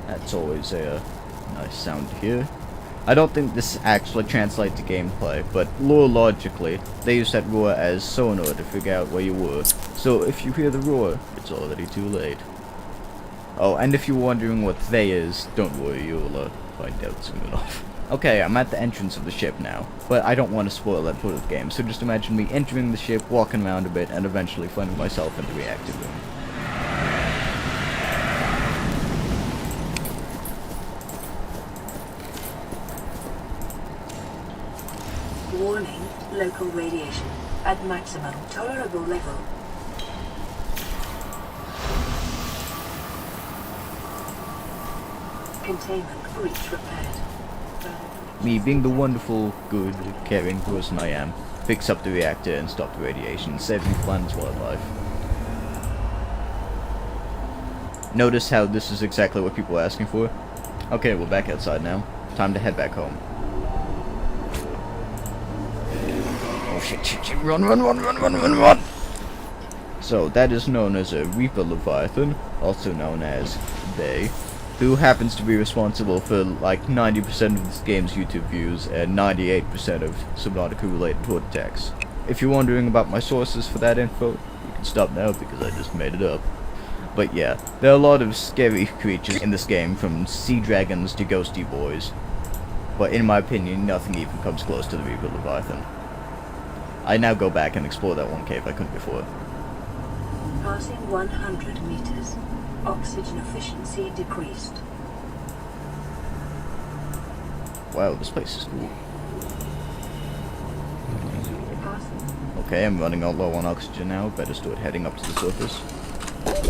Speaker 6: That's always a nice sound to hear. I don't think this actually translates to gameplay, but lore logically, they use that roar as sonar to figure out where you were. So if you hear the roar, it's already too late. Oh, and if you're wondering what they is, don't worry, you'll find out soon enough. Okay, I'm at the entrance of the ship now, but I don't want to spoil that part of the game, so just imagine me entering the ship, walking around a bit, and eventually finding myself in the reactor room.
Speaker 7: Warning, local radiation at maximum tolerable level. Containment breach repaired.
Speaker 6: Me, being the wonderful, good, caring person I am, fix up the reactor and stop the radiation, saving the planet's wildlife. Notice how this is exactly what people are asking for? Okay, we're back outside now. Time to head back home. Oh shit, run! So, that is known as a Reaper Leviathan, also known as they, who happens to be responsible for like 90% of this game's YouTube views and 98% of Subnautica-related horde attacks. If you're wondering about my sources for that info, you can stop now because I just made it up. But yeah, there are a lot of scary creatures in this game, from sea dragons to ghosty boys. But in my opinion, nothing even comes close to the Reaper Leviathan. I now go back and explore that one cave I couldn't before.
Speaker 7: Passing 100 meters. Oxygen efficiency decreased.
Speaker 6: Wow, this place is cool. Okay, I'm running out low on oxygen now. Better start heading up to the surface.
Speaker 5: Don't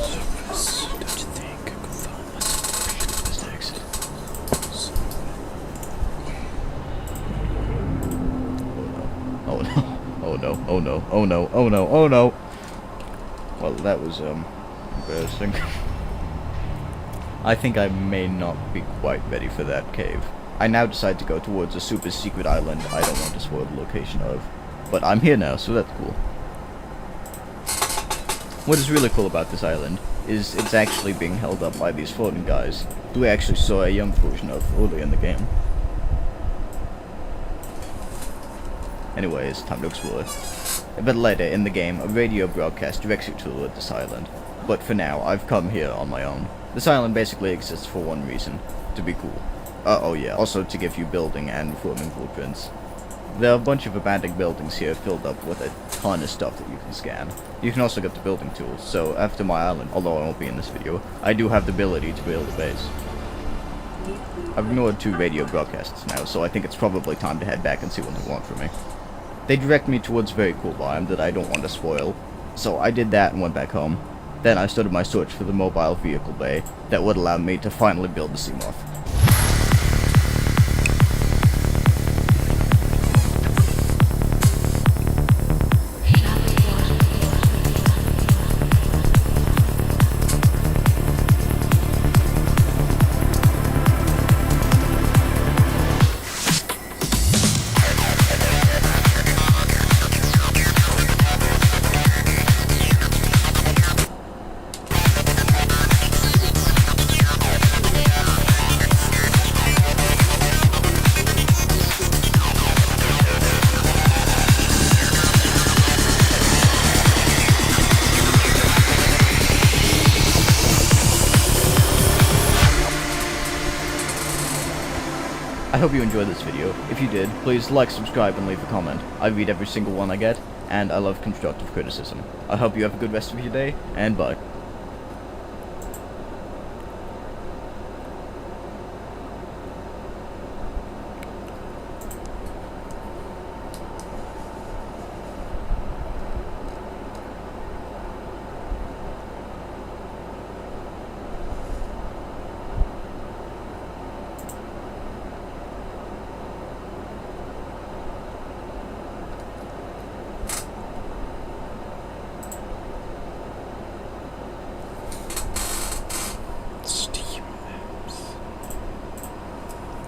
Speaker 5: you think I could find myself this exit?
Speaker 6: Oh no. Oh no. Oh no. Oh no. Oh no. Oh no. Well, that was embarrassing. I think I may not be quite ready for that cave. I now decide to go towards a super secret island I don't want to spoil the location of. But I'm here now, so that's cool. What is really cool about this island is it's actually being held up by these floating guys, who we actually saw a young version of earlier in the game. Anyway, it's time to explore. A bit later in the game, a radio broadcast directs you toward this island. But for now, I've come here on my own. This island basically exists for one reason, to be cool. Oh yeah, also to give you building and reforming blueprints. There are a bunch of abandoned buildings here filled up with a ton of stuff that you can scan. You can also get the building tools, so after my island, although I won't be in this video, I do have the ability to build a base. I've ignored 2 radio broadcasts now, so I think it's probably time to head back and see what they want from me. They direct me towards a very cool biome that I don't want to spoil, so I did that and went back home. Then I started my search for the mobile vehicle bay that would allow me to finally build the Seamoth. hope you enjoyed this video. If you did, please like, subscribe, and leave a comment. I read every single one I get, and I love constructive criticism. I hope you have a good rest of your day, and bye.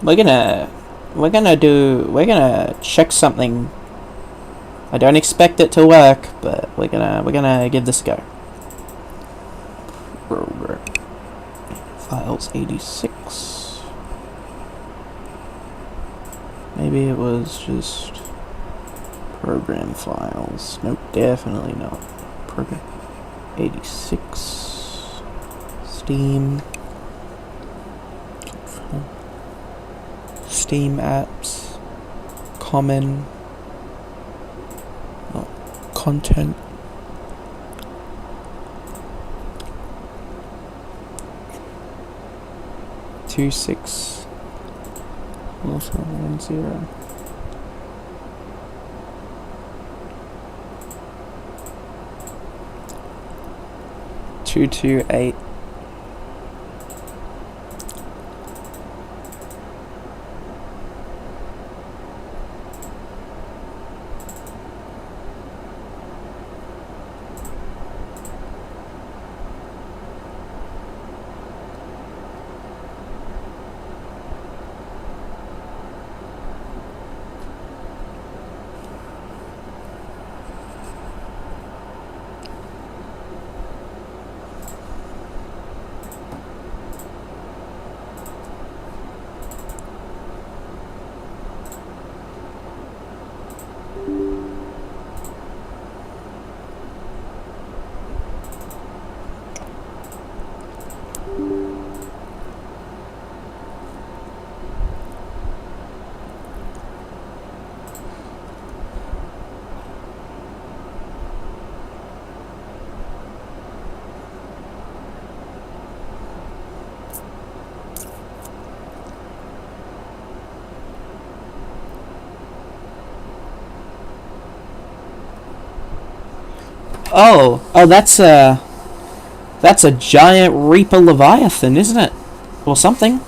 Speaker 5: We're gonna check something. I don't expect it to work, but we're gonna give this a go. Program files 86. Maybe it was just program files. Nope, definitely not. Program 86. Steam. Steam apps, common, content, two six, also 10, 228. Oh, that's a giant Reaper Leviathan, isn't it? Or something.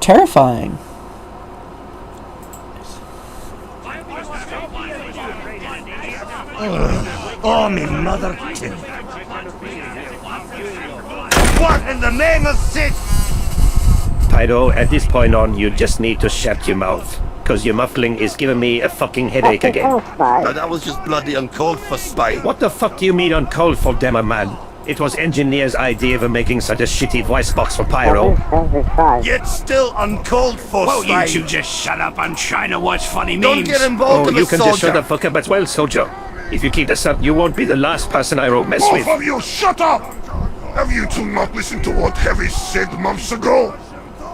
Speaker 5: Terrifying.
Speaker 11: Oh, me mother. What in the name of Sid?
Speaker 13: Pyro, at this point on, you just need to shut your mouth. Because your muffling is giving me a fucking headache again.
Speaker 11: No, that was just bloody uncalled for, Spy.
Speaker 13: What the fuck do you mean uncalled for, Demo Man? It was engineers' idea for making such a shitty voice box for Pyro.
Speaker 11: Yet still uncalled for,
Speaker 14: Well,
Speaker 11: Spy.
Speaker 14: you two just shut up and try to watch funny memes.
Speaker 11: Don't get involved in the
Speaker 13: You can
Speaker 11: soldier.
Speaker 13: just shut the fuck up as well, soldier. If you keep this up, you won't be the last person I won't mess
Speaker 15: Both
Speaker 13: with.
Speaker 15: of you, shut up! Have you two not listened to what Heavy said months ago?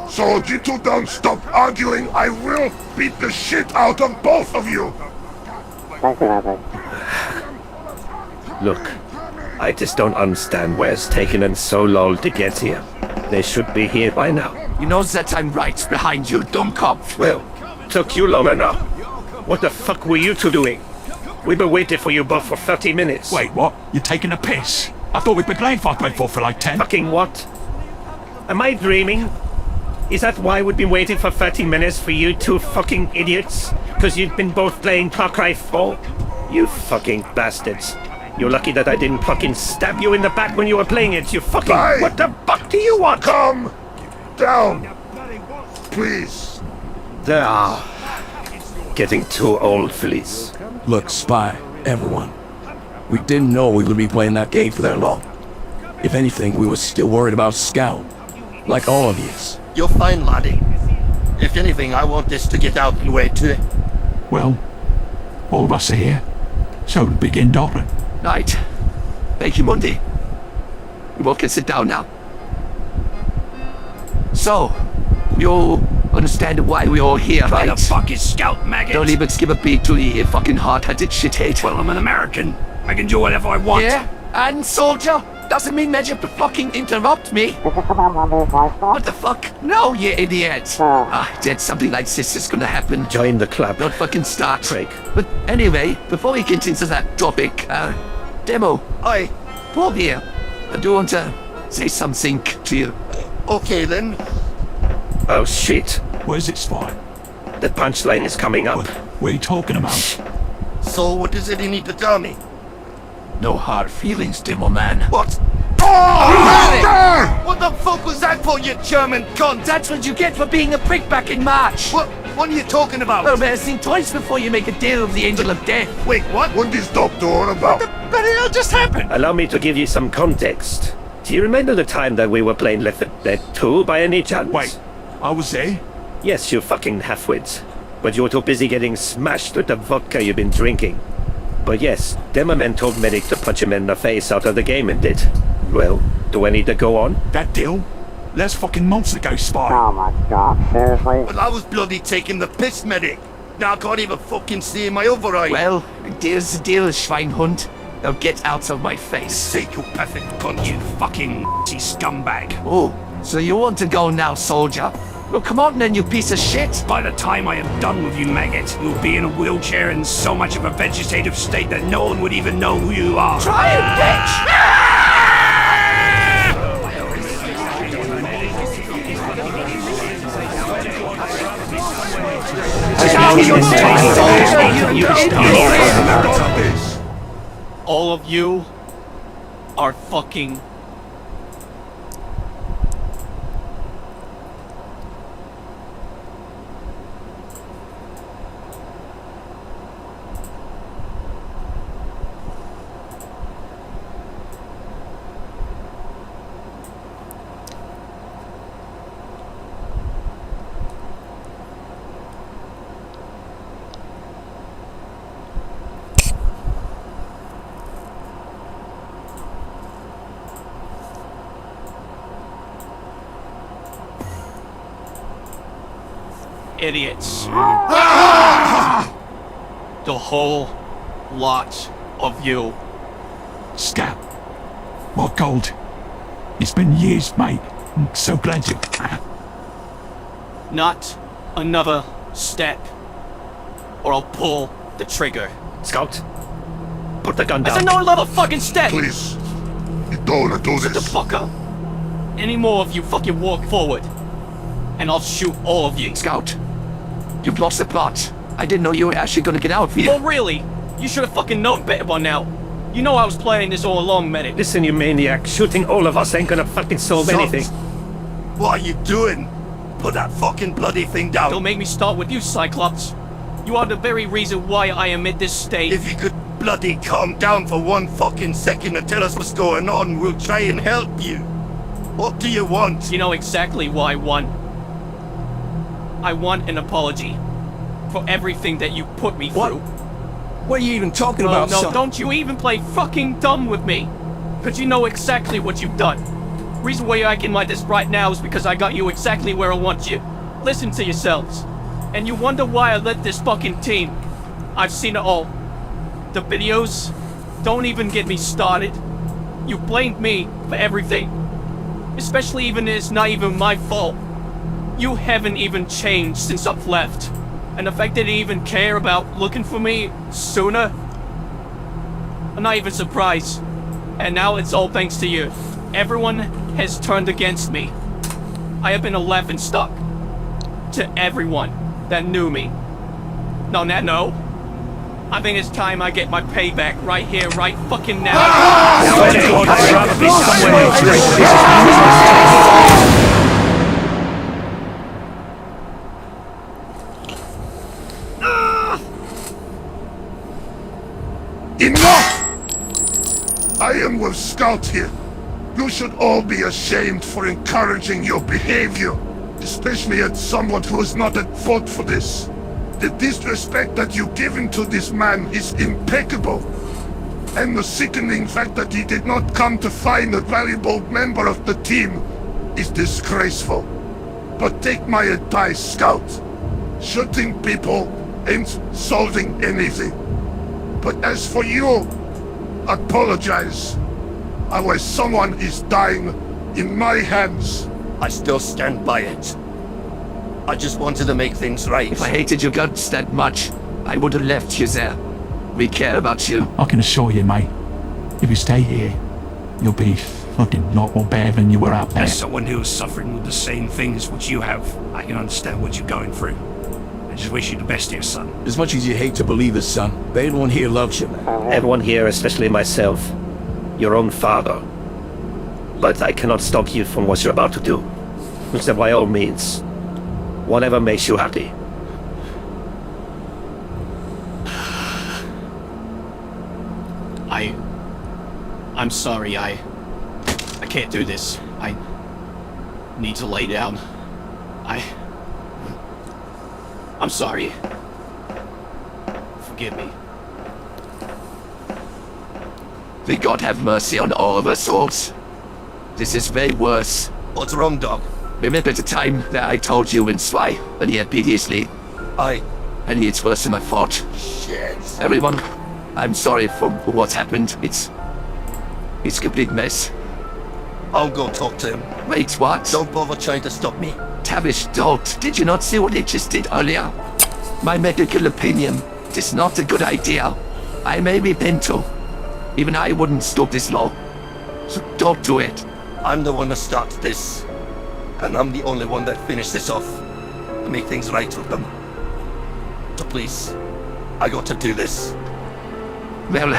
Speaker 15: So you two don't stop arguing, I will beat the shit out of both of you!
Speaker 13: Look, I just don't understand where it's taken them so long to get here. They should be here by now.
Speaker 14: You know that I'm right behind you, dumb cop.
Speaker 13: Well, took you long enough. What the fuck were you two doing? We've been waiting for you both for 30 minutes.
Speaker 14: Wait, what? You're taking a piss? I thought we'd been playing 5.4 for like 10.
Speaker 13: Fucking what? Am I dreaming? Is that why we've been waiting for 30 minutes for you two fucking idiots? Because you've been both playing Far Cry 4? You fucking bastards. You're lucky that I didn't fucking stab you in the back when you were playing it, you fucking...
Speaker 15: Bye.
Speaker 13: What the fuck do you want?
Speaker 15: Calm down, please.
Speaker 13: They are getting too old for this.
Speaker 14: Look, Spy, everyone. We didn't know we would be playing that game for that long. If anything, we were still worried about Scout. Like all of yous.
Speaker 11: You're fine, laddie. If anything, I want this to get out and way too.
Speaker 14: Well, all of us are here. So begin Doran.
Speaker 16: Right. Thank you, Mundi. We both can sit down now. So, you understand why we're all here,
Speaker 11: Why
Speaker 16: right?
Speaker 11: the fuck is Scout, maggot?
Speaker 16: Don't even skip a beat to the fucking hard-headed shithead.
Speaker 11: Well, I'm an American. I can do whatever I want.
Speaker 16: Yeah? And soldier? Doesn't mean measure to fucking interrupt me. What the fuck? No, you idiot. Did something like this is gonna happen.
Speaker 13: Join the club.
Speaker 16: Not fucking Star Trek. But anyway, before we get into that topic, Demo.
Speaker 11: Aye.
Speaker 16: Paul here. I do want to say something to you.
Speaker 11: Okay then.
Speaker 13: Oh shit.
Speaker 10: Where's it spawn?
Speaker 13: The punchline is coming up.
Speaker 10: What are you talking about?
Speaker 11: So what does it he need to tell me?
Speaker 16: No hard feelings, Demo man.
Speaker 11: What? Oh! What the fuck was that for, you German cunt?
Speaker 16: That's what you get for being a prick back in March.
Speaker 11: What are you talking about?
Speaker 16: Well, man, think twice before you make a deal with the Angel of Death.
Speaker 11: Wait, what?
Speaker 15: What is Doctor on about?
Speaker 11: What the hell just happened?
Speaker 13: Allow me to give you some context. Do you remember the time that we were playing Left 4 Dead 2 by any chance?
Speaker 10: Wait, I was there?
Speaker 13: Yes, you fucking halfwits. But you were too busy getting smashed with the vodka you've been drinking. But yes, Demoman told Medic to punch him in the face out of the game and did. Well, do I need to go on?
Speaker 10: That deal? Let's fucking months ago, Spy.
Speaker 9: Oh my god, seriously?
Speaker 11: Well, I was bloody taking the piss, Medic. Now I can't even fucking see in my other eye.
Speaker 16: Well, deal's the deal, Schweinhund. Now get out of my face.
Speaker 11: Psychopathic cunt, you fucking scumbag.
Speaker 16: Oh, so you want to go now, soldier? Well, come on then, you piece of shit.
Speaker 11: By the time I am done with you, maggot, you'll be in a wheelchair in so much of a vegetative state that no one would even know who you are.
Speaker 16: Try it, bitch!
Speaker 1: All of you are fucking idiots. The whole lot of you.
Speaker 10: Scout. What gold? It's been years, mate. I'm so glad you...
Speaker 1: Not another step, or I'll pull the trigger.
Speaker 13: Scout, put the gun down.
Speaker 1: I said no another fucking step!
Speaker 15: Please. You don't wanna do
Speaker 1: Shut the
Speaker 15: this.
Speaker 1: fuck up. Any more of you fucking walk forward, and I'll shoot all of you.
Speaker 16: Scout, you've lost the plot. I didn't know you were actually gonna get out of here.
Speaker 1: Oh really? You should have fucking known better by now. You know I was planning this all along, Medic.
Speaker 13: Listen, you maniac. Shooting all of us ain't gonna fucking solve anything.
Speaker 11: What are you doing? Put that fucking bloody thing down.
Speaker 1: Don't make me start with you, Cyclops. You are the very reason why I am in this state.
Speaker 11: If you could bloody calm down for one fucking second and tell us what's going on, we'll try and help you. What do you want?
Speaker 1: You know exactly what I want. I want an apology for everything that you put me through.
Speaker 14: What are you even talking about,
Speaker 1: No,
Speaker 14: son?
Speaker 1: don't you even play fucking dumb with me. Because you know exactly what you've done. Reason why you're acting like this right now is because I got you exactly where I want you. Listen to yourselves. And you wonder why I led this fucking team. I've seen it all. The videos, don't even get me started. You blamed me for everything. Especially even it's not even my fault. You haven't even changed since I've left. And the fact that you even care about looking for me sooner, I'm not even surprised. And now it's all thanks to you. Everyone has turned against me. I have been a laughingstock to everyone that knew me. No, I think it's time I get my payback right here, right fucking now.
Speaker 15: Enough! I am with Scout here. You should all be ashamed for encouraging your behavior, especially at someone who is not at fault for this. The disrespect that you've given to this man is impeccable. And the sickening fact that he did not come to find a valuable member of the team is disgraceful. but take my advice, Scout. Shooting people ain't solving anything. But as for you, apologize. Otherwise someone is dying in my hands.
Speaker 11: I still stand by it. I just wanted to make things right.
Speaker 16: If I hated your guts that much, I would have left you there. We care about you.
Speaker 10: I can assure you, mate, if you stay here, you'll be fucking a lot more better than you were out there.
Speaker 11: As someone who is suffering with the same things which you have, I can understand what you're going through. I just wish you the best, dear son.
Speaker 14: As much as you hate to believe it, son, everyone here loves you, man.
Speaker 13: Everyone here, especially myself, your own father. But I cannot stop you from what you're about to do. So by all means, whatever makes you happy.
Speaker 1: I'm sorry, I can't do this. I need to lay down. I'm sorry. Forgive me.
Speaker 16: May God have mercy on all of us souls. This is way worse.
Speaker 11: What's wrong, Doc?
Speaker 16: Remember the time that I told you in Spy, and yet previously? And it's worse than my fault.
Speaker 11: Shit.
Speaker 16: Everyone, I'm sorry for what's happened. It's a complete mess.
Speaker 11: I'll go talk to him.
Speaker 16: Wait, what?
Speaker 11: Don't bother trying to stop me.
Speaker 16: Tavish, don't. Did you not see what it just did earlier? My medical opinion is not a good idea. I may be mental. Even I wouldn't stop this law. So don't do it.
Speaker 11: I'm the one that starts this. And I'm the only one that finished this off. To make things right with them. So please, I got to do this.
Speaker 16: Well,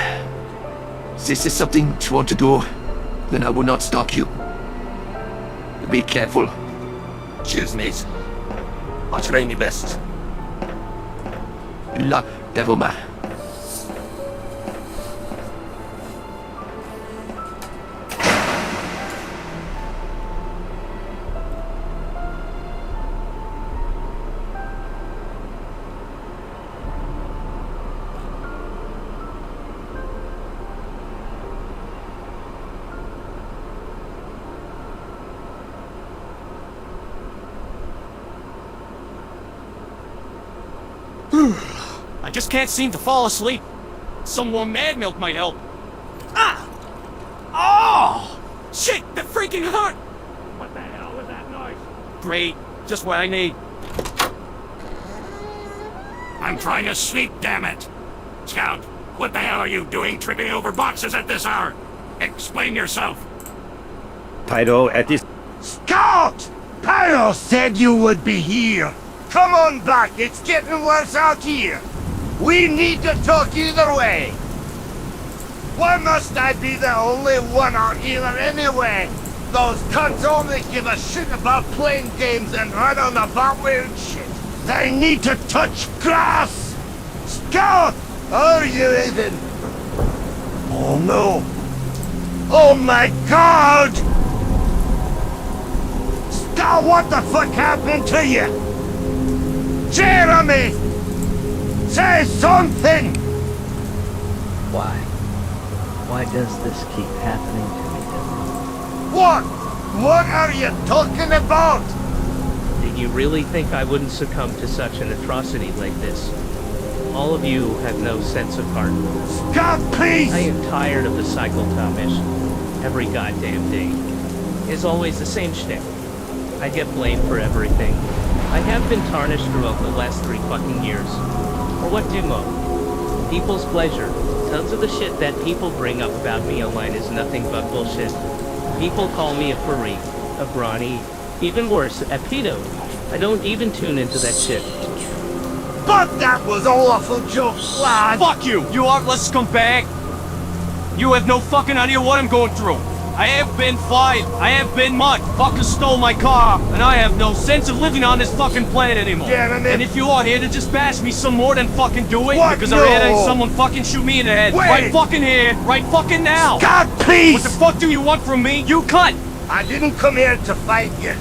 Speaker 16: this is something you want to do, then I will not stop you. Be careful.
Speaker 11: Cheers, mate. I'll try my best.
Speaker 16: Luck, Devilman.
Speaker 1: I just can't seem to fall asleep. Some more mad milk might help. Ah! Oh! Shit, that freaking hurt!
Speaker 12: What the hell was that noise?
Speaker 1: Great, just what I need.
Speaker 10: I'm trying to sleep, damn it! Scout, what the hell are you doing tripping over boxes at this hour? Explain yourself.
Speaker 13: Pyro, at this...
Speaker 11: Scout! Pyro said you would be here. Come on back, it's getting worse out here. We need to talk either way. Why must I be the only one out here anyway? Those cunts only give a shit about playing games and running about weird shit. They need to touch grass. Scout! Are you even? Oh no. Oh my god! Scout, what the fuck happened to you? Jeremy! Say something!
Speaker 17: Why? Why does this keep happening to me, Dylan?
Speaker 11: What? What are you talking about?
Speaker 17: Did you really think I wouldn't succumb to such an atrocity like this? All of you have no sense of heart.
Speaker 11: Stop, please!
Speaker 17: I am tired of the cycle, Tomish. Every goddamn day. It's always the same shtick. I get blamed for everything. I have been tarnished throughout the last 3 fucking years. For what do mo? People's pleasure. Tons of the shit that people bring up about me online is nothing but bullshit. People call me a furry, a brawny, even worse, a pedo. I don't even tune into that shit.
Speaker 11: But that was all awful jokes, lad!
Speaker 1: Fuck you, you heartless scumbag! You have no fucking idea what I'm going through. I have been fired. I have been mugged. Fuckers stole my car. And I have no sense of living on this fucking planet anymore. And if you are here to just bash me some more, then fucking do it.
Speaker 11: What?
Speaker 1: Because
Speaker 11: No.
Speaker 1: I'm here to someone fucking shoot me in the head.
Speaker 11: Wait.
Speaker 1: Right fucking here. Right fucking now.
Speaker 11: God, please!
Speaker 1: What the fuck do you want from me? You cunt!
Speaker 11: I didn't come here to fight you.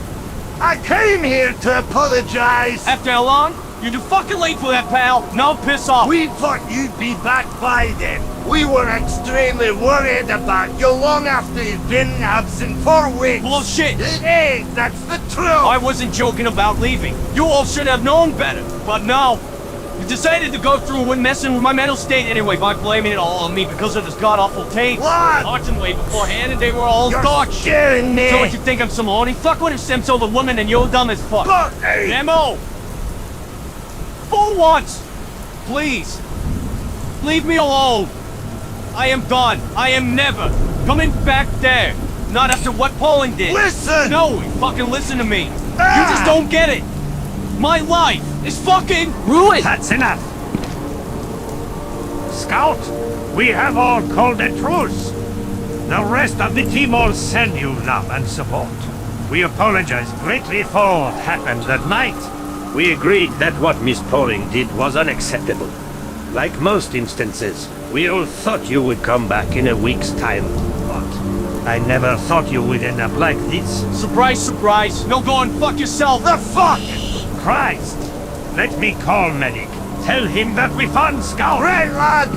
Speaker 11: I came here to apologize.
Speaker 1: After how long? You're too fucking late for that, pal. Now piss off.
Speaker 11: We thought you'd be back by then. We were extremely worried about you long after you'd been absent for weeks.
Speaker 1: Bullshit.
Speaker 11: Hey, that's the truth.
Speaker 1: I wasn't joking about leaving. You all should have known better. But no. You decided to go through with messing with my mental state anyway by blaming it all on me because of this god-awful tape.
Speaker 11: What?
Speaker 1: Watching way beforehand and they were all dog shit.
Speaker 11: scaring me.
Speaker 1: So what, you think I'm some horny fuck with a Sim's the woman and you're dumb as fuck?
Speaker 11: But, hey.
Speaker 1: Nemo! For once! Please! Leave me alone! I am done. I am never coming back there. Not after what Poland did.
Speaker 11: Listen!
Speaker 1: No, fucking listen to me. You just don't get it. My life is fucking ruined.
Speaker 13: That's enough. Scout, we have all called a truce. The rest of the team will send you love and support. We apologize greatly for what happened that night. We agreed that what Miss Poling did was unacceptable. Like most instances, we all thought you would come back in a week's time, but I never thought you would end up like this.
Speaker 1: Surprise, surprise. No, go and fuck yourself.
Speaker 11: The fuck?
Speaker 13: Christ! Let me call Medic. Tell him that we found Scout.
Speaker 11: Right, lad.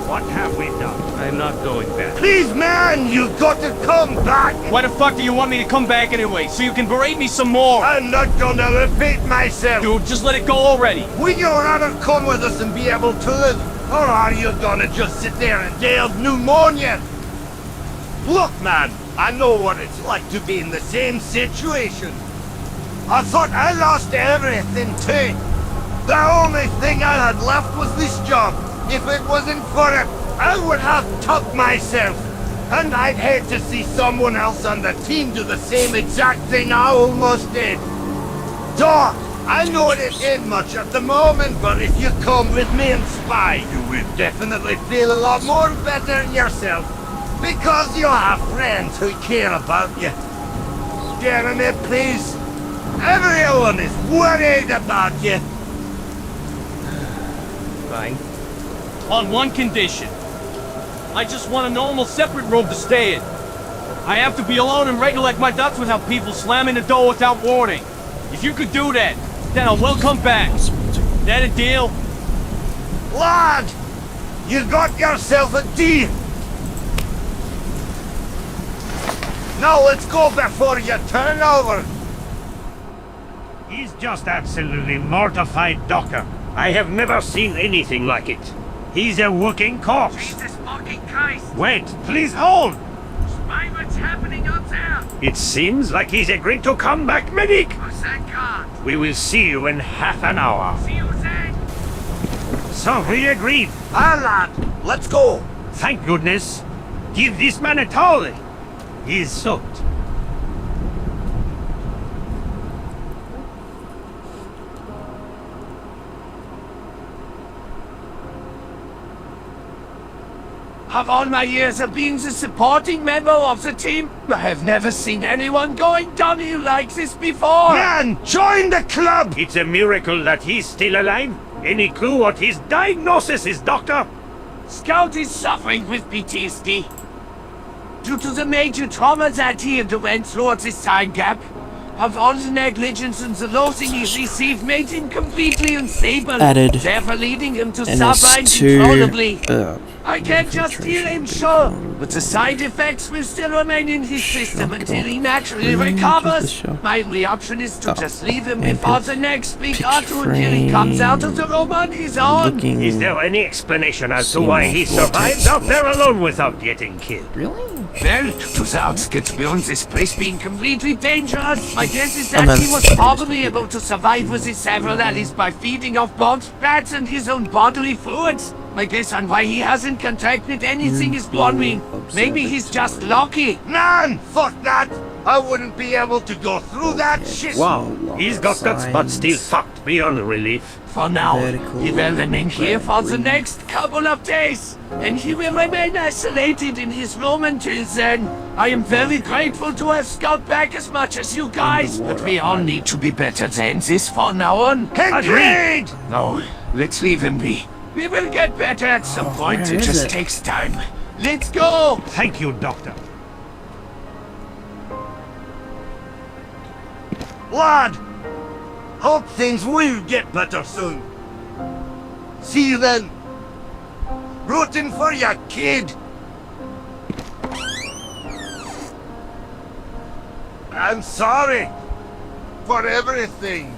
Speaker 13: What have we done? I'm not going back.
Speaker 11: Please, man, you've got to come back.
Speaker 1: Why the fuck do you want me to come back anyway? So you can berate me some more?
Speaker 11: I'm not gonna repeat myself.
Speaker 1: Dude, just let it go already.
Speaker 11: Would you rather come with us and be able to live? Or are you gonna just sit there and die of pneumonia? Look, man, I know what it's like to be in the same situation. I thought I lost everything too. The only thing I had left was this job. If it wasn't for it, I would have took myself. And I'd hate to see someone else on the team do the same exact thing I almost did. Doc, I know it ain't much at the moment, but if you come with me and spy, you will definitely feel a lot more better in yourself. Because you'll have friends who care about you. Jeremy, please. Everyone is worried about you.
Speaker 1: Fine. On one condition. I just want a normal separate room to stay in. I have to be alone and recollect my thoughts without people slamming the door without warning. If you could do that, then I will come back. That a deal?
Speaker 11: Lad! You got yourself a deal! Now let's go before you turn over!
Speaker 13: He's just absolutely mortified, Doctor. I have never seen anything like it. He's a working corpse.
Speaker 12: Jesus fucking Christ!
Speaker 13: Wait, please hold!
Speaker 12: Spy, what's happening up there?
Speaker 13: It seems like he's agreed to come back, Medic!
Speaker 12: Oh, thank God!
Speaker 13: We will see you in half an hour.
Speaker 12: See you then!
Speaker 13: So he agreed.
Speaker 11: Ah, lad, let's go!
Speaker 13: Thank goodness. Give this man a towel. He's soaked.
Speaker 12: Of all my years of being the supporting member of the team, I have never seen anyone going downhill like this before!
Speaker 11: Man, join the club!
Speaker 13: It's a miracle that he's still alive. Any clue what his diagnosis is, Doctor?
Speaker 12: Scout is suffering with PTSD. Due to the major trauma that he underwent throughout this time gap, of all the negligence and the loathing he received made him completely unstable,
Speaker 5: Added
Speaker 12: therefore leading him to
Speaker 5: NS2,
Speaker 12: suffer uncontrollably. I can't just heal him, sure, but the side effects will still remain in his system until he naturally recovers. My only option is to just leave him before the next big auto until he comes out of the room on his own.
Speaker 13: Is there any explanation as to why he survived out there alone without getting killed?
Speaker 5: Really?
Speaker 12: Well, to the outskirts beyond this place being completely dangerous, my guess is that he was probably able to survive with his several allies by feeding off bombs, rats, and his own bodily fluids. My guess on why he hasn't contracted anything is beyond me. Maybe he's just lucky.
Speaker 11: Man, fuck that! I wouldn't be able to go through that shit!
Speaker 13: Wow, he's got guts but still fucked beyond relief.
Speaker 12: For now, he will remain here for the next couple of days, and he will remain isolated in his room until then. I am very grateful to have Scout back as much as you guys, but we all need to be better than this from now on.
Speaker 11: Agreed!
Speaker 12: No, let's leave him be. We will get better at some point, it just takes time. Let's go!
Speaker 13: Thank you, Doctor.
Speaker 11: Lad! Hope things will get better soon. See you then. Rooting for ya, kid. I'm sorry for everything.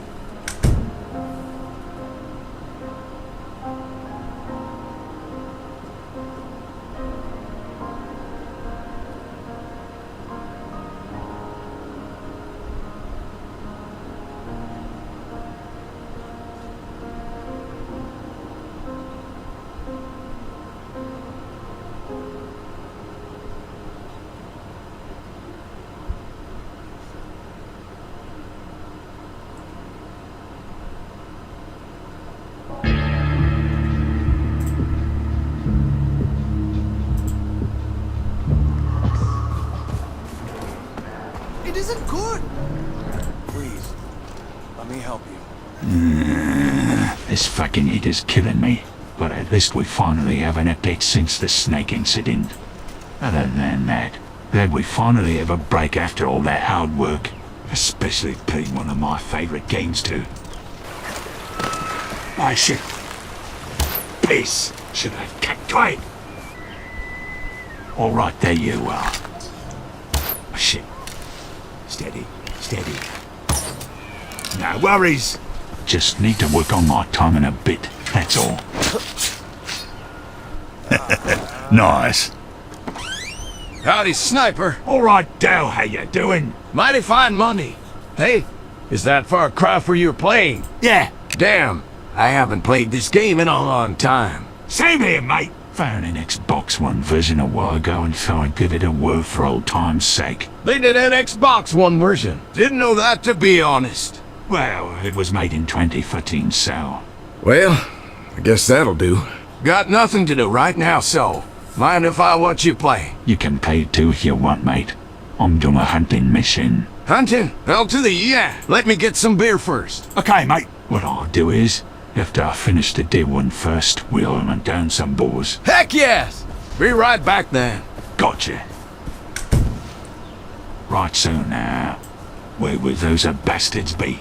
Speaker 4: It isn't good.
Speaker 14: Please, let me help you.
Speaker 10: This fucking heat is killing me. But at least we finally have an update since the snake incident. Other than that, glad we finally have a break after all that hard work. Especially playing one of my favourite games too. I should... Peace. Should have kept quiet. Alright, there you are. Oh, shit. Steady, steady. No worries. Just need to work on my timing a bit, that's all. Nice.
Speaker 14: Howdy, Sniper.
Speaker 10: Alright, Dale, how you doing?
Speaker 14: Mighty fine money. Hey, is that Far Cry for you're playing?
Speaker 10: Yeah.
Speaker 14: Damn, I haven't played this game in a long time.
Speaker 10: Same here, mate. Found an Xbox One version a while ago and thought I'd give it a whirl for old time's sake.
Speaker 14: They did an Xbox One version. Didn't know that, to be honest.
Speaker 10: Well, it was made in 2013, so...
Speaker 14: Well, I guess that'll do. Got nothing to do right now, so... Mind if I watch you play?
Speaker 10: You can play too if you want, mate. I'm doing a hunting mission.
Speaker 14: Hunting? Hell to the yeah. Let me get some beer first.
Speaker 10: Okay, mate. What I'll do is, after I finish the day one first, we'll hunt down some boars.
Speaker 14: Heck yes! Be right back then.
Speaker 10: Gotcha. Right so now, where would those bastards be?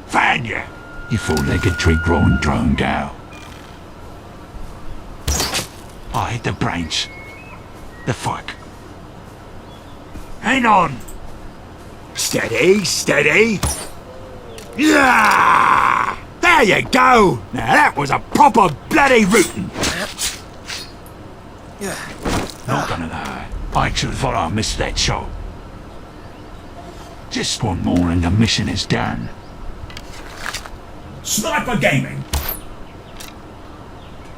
Speaker 10: Found ya! You four-legged tree-growing drone gal. I hit the branch. The fuck? Hang on! Steady, steady! Yeah! There you go! Now that was a proper bloody rootin'! Not gonna lie, I actually thought I missed that shot. Just one more and the mission is done. Sniper Gaming!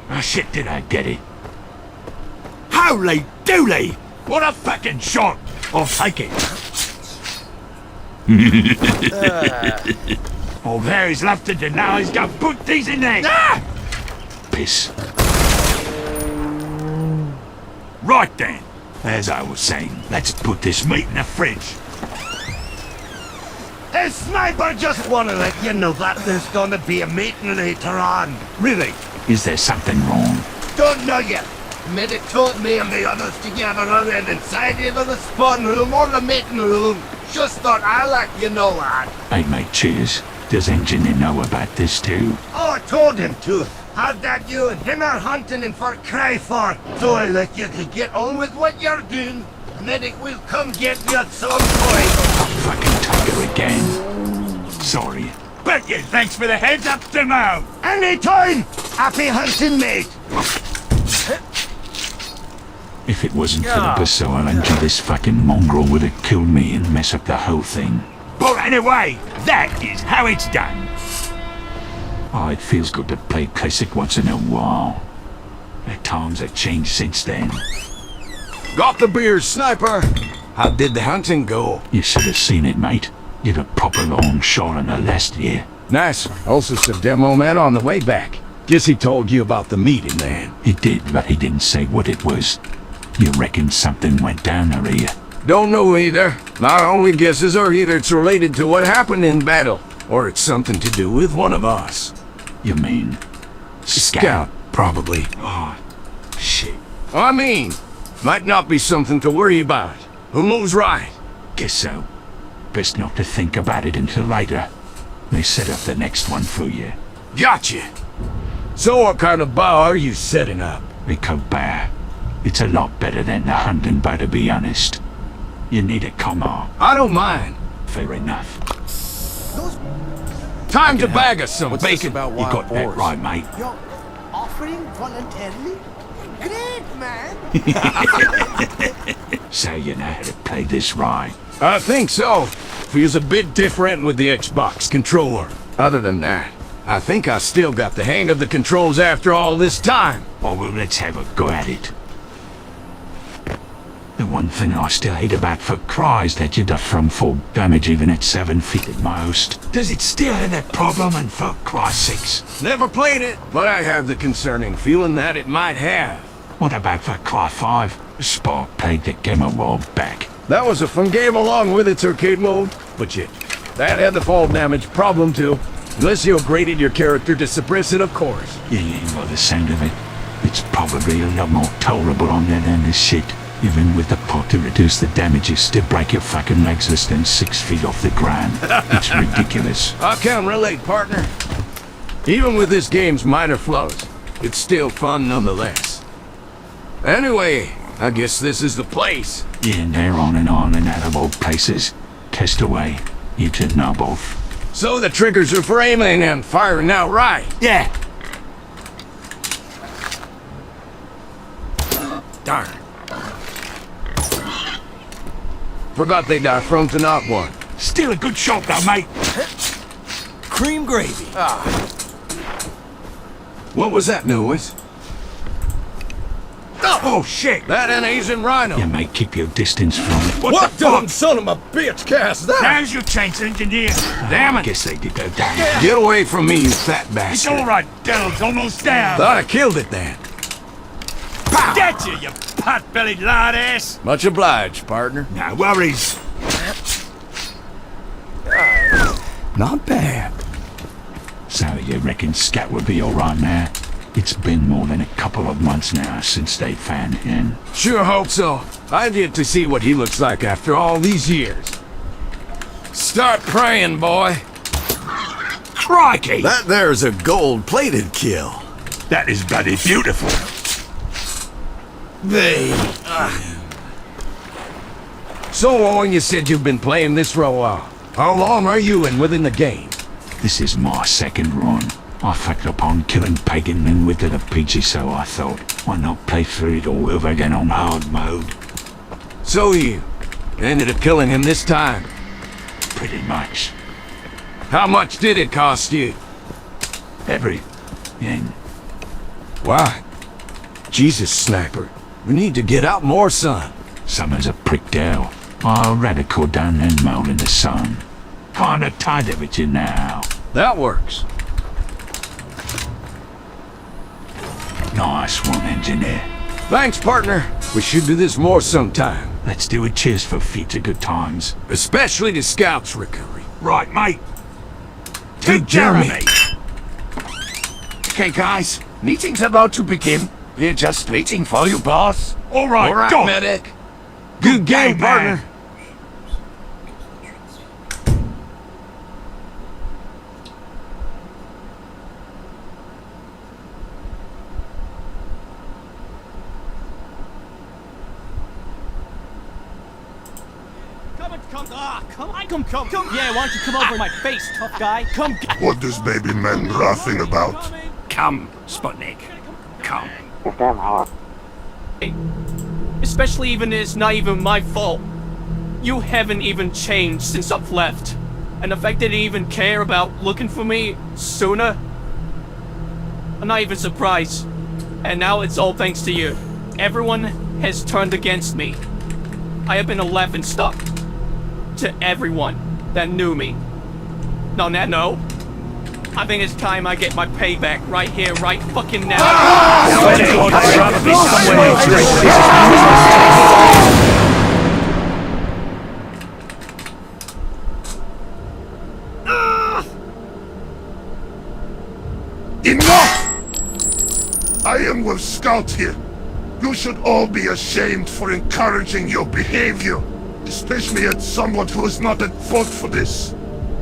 Speaker 10: Ah shit, did I get it? Holy dooly! What a fucking shot! I'll take it. All there is left to do now is go put these in there. Ah! Piss. Right then, as I was saying, let's put this meat in the fridge.
Speaker 11: Hey, Sniper, just want to let you know that there's gonna be a meeting later on.
Speaker 10: Really? Is there something wrong?
Speaker 11: Don't know yet. Medic told me and the others to gather around inside either the spawn room or the meeting room. Just thought I'd let you know that.
Speaker 10: Hey mate, cheers. Does Engineer know about this too?
Speaker 11: Oh, I told him to. Had that you and him are hunting and for cry for. So I let you to get on with what you're doing. Medic will come get you at some point.
Speaker 10: Fucking tiger again. Sorry.
Speaker 11: But you thanks for the heads up to now. Anytime. Happy hunting, mate.
Speaker 10: If it wasn't for the Basoilanji, this fucking mongrel would have killed me and messed up the whole thing. But anyway, that is how it's done. Oh, it feels good to play classic once in a while. The times have changed since then.
Speaker 14: Got the beer, Sniper. How did the hunting go?
Speaker 10: You should have seen it, mate. Did a proper long shot on the last year.
Speaker 14: Nice. Also some demo man on the way back. Guess he told you about the meeting then.
Speaker 10: He did, but he didn't say what it was. You reckon something went down there, here?
Speaker 14: Don't know either. My only guesses are either it's related to what happened in battle, or it's something to do with one of us.
Speaker 10: You mean...
Speaker 14: Scout, probably.
Speaker 10: Oh, shit.
Speaker 14: I mean, might not be something to worry about. Who knows right?
Speaker 10: Guess so. Best not to think about it until later. They set up the next one for you.
Speaker 14: Gotcha. So what kind of bar are you setting up?
Speaker 10: Rico Bar. It's a lot better than the Hunting Bar, to be honest. You need a car.
Speaker 14: I don't mind.
Speaker 10: Fair enough.
Speaker 14: Time to bag us some bacon.
Speaker 10: You got that right, mate.
Speaker 4: You're offering voluntarily? Great, man!
Speaker 10: So you know how to play this right.
Speaker 14: I think so. Feels a bit different with the Xbox controller. Other than that, I think I still got the hang of the controls after all this time.
Speaker 10: Oh, well, let's have a go at it. The one thing I still hate about Far Cry is that you do from full damage even at 7 feet at most. Does it still have that problem in Far Cry 6?
Speaker 14: Never played it, but I have the concerning feeling that it might have.
Speaker 10: What about Far Cry 5? Spark played the game a while back.
Speaker 14: That was a fun game along with its arcade mode, but yet, that had the fall damage problem too. Unless you upgraded your character to suppress it, of course.
Speaker 10: Yeah, by the sound of it, it's probably a lot more tolerable on that end of shit. Even with the pot to reduce the damage, you still break your fucking legs less than 6 feet off the ground. It's ridiculous.
Speaker 14: I can relate, partner. Even with this game's minor flaws, it's still fun nonetheless. Anyway, I guess this is the place.
Speaker 10: Yeah, and they're on and out of old places. Test away. You should know both.
Speaker 14: So the triggers are for aiming and firing outright.
Speaker 10: Yeah.
Speaker 14: Darn. Forgot they die from to not one.
Speaker 10: Still a good shot though, mate.
Speaker 14: Cream gravy. What was that noise?
Speaker 10: Oh shit!
Speaker 14: That an Asian rhino.
Speaker 10: You may keep your distance from it.
Speaker 14: What the fuck? Son of a bitch cast that?
Speaker 10: Now's your chance, engineer. Damn it! I guess they did go down.
Speaker 14: Get away from me, you fat bastard.
Speaker 10: It's all right, Dell's almost down.
Speaker 14: Thought I killed it then.
Speaker 10: Pow! Get you pot-bellied lard ass!
Speaker 14: Much obliged, partner.
Speaker 10: No worries.
Speaker 14: Not bad.
Speaker 10: So you reckon Scat will be alright now? It's been more than a couple of months now since they found him.
Speaker 14: Sure hope so. I've yet to see what he looks like after all these years. Start praying, boy.
Speaker 10: Crikey!
Speaker 11: That there's a gold-plated kill.
Speaker 10: That is bloody beautiful.
Speaker 14: So, Owen, you said you've been playing this for a while. How long are you in within the game?
Speaker 10: This is my second run. I fucked up on killing pagan men with the PG, so I thought, why not play through it all over again on hard mode?
Speaker 14: So you ended up killing him this time?
Speaker 10: Pretty much.
Speaker 14: How much did it cost you?
Speaker 10: Everything.
Speaker 14: Why? Jesus, Sniper. We need to get out more sun.
Speaker 10: Summer's a prick down. I'll rather cool down and moan in the sun. Kinda tired of it, you now.
Speaker 14: That works.
Speaker 10: Nice one, engineer.
Speaker 14: Thanks, partner. We should do this more sometime.
Speaker 10: Let's do a cheers for future good times.
Speaker 14: Especially to Scout's recovery.
Speaker 10: Right, mate.
Speaker 14: To Jeremy.
Speaker 11: Okay, guys. Meeting's about to begin. We're just waiting for you, boss.
Speaker 10: All right, go.
Speaker 11: medic.
Speaker 14: Good game, partner.
Speaker 1: Come. Yeah, why don't you come over my face, tough guy? Come.
Speaker 15: What does baby man laughing about?
Speaker 10: Come, Sputnik. Come.
Speaker 1: Especially even it's not even my fault. You haven't even changed since I've left. And the fact they didn't even care about looking for me sooner, I'm not even surprised. And now it's all thanks to you. Everyone has turned against me. I have been a laughing stock to everyone that knew me. No, I think it's time I get my payback right here, right fucking now.
Speaker 15: Enough! I am with Scout here. You should all be ashamed for encouraging your behavior. especially at someone who is not at fault for this.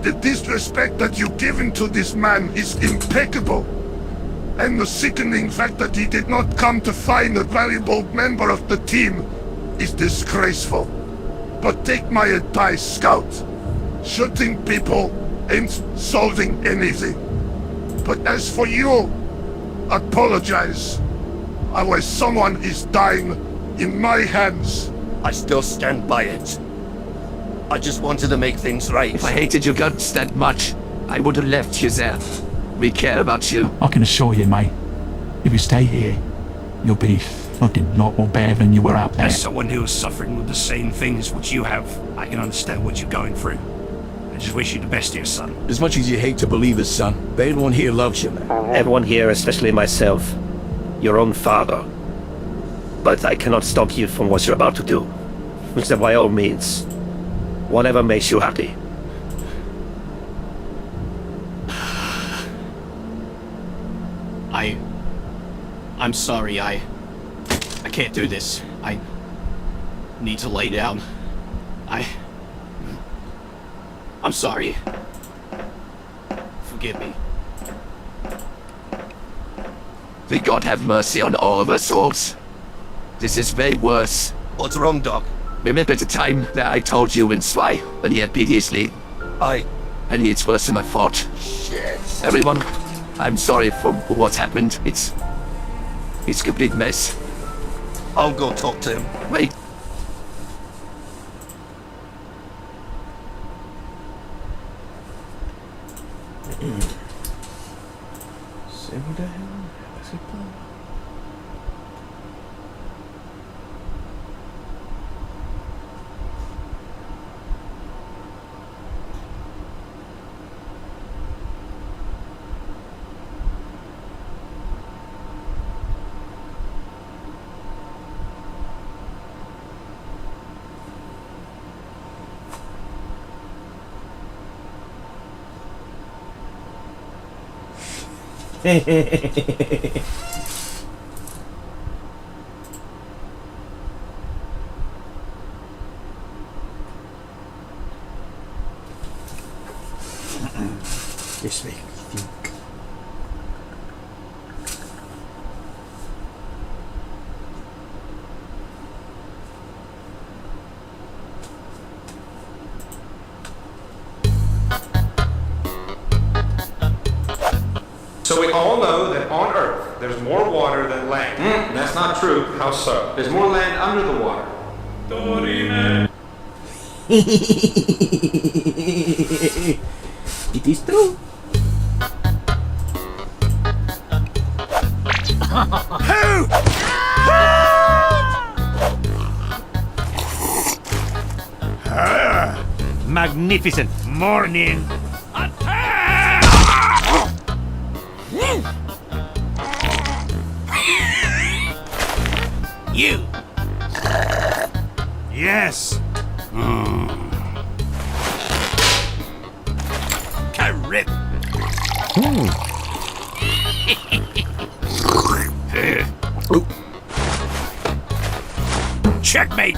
Speaker 15: The disrespect that you've given to this man is impeccable. And the sickening fact that he did not come to find a valuable member of the team is disgraceful. But take my advice, Scout. Shooting people ain't solving anything. But as for you, apologize. Otherwise someone is dying in my hands.
Speaker 16: I still stand by it. I just wanted to make things right. If I hated your guts that much, I would have left you there. We care about you.
Speaker 10: I can assure you, mate, if you stay here, you'll be fucking lot more better than you were out there.
Speaker 18: As someone who is suffering with the same things which you have, I can understand what you're going through. I just wish you the best, dear son.
Speaker 14: As much as you hate to believe it, son, everyone here loves you, man.
Speaker 13: Everyone here, especially myself, your own father. But I cannot stop you from what you're about to do. So by all means, whatever makes you happy.
Speaker 1: I'm sorry, I can't do this. I need to lay down. I'm sorry. Forgive me.
Speaker 16: May God have mercy on all of us souls. This is way worse.
Speaker 18: What's wrong, Doc?
Speaker 16: Remember the time that I told you in Spy when he had previously? And it's worse than my fault.
Speaker 15: Shit.
Speaker 16: Everyone, I'm sorry for what happened. It's a complete mess.
Speaker 18: I'll go talk to him.
Speaker 16: Wait.
Speaker 2: So who the hell has he played? This make me think.
Speaker 19: So we all know that on Earth, there's more water than land. That's not true. How so? There's more land under the water.
Speaker 2: It is true.
Speaker 18: Magnificent morning. You. Yes. Correct. Checkmate.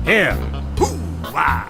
Speaker 18: Here. Wow.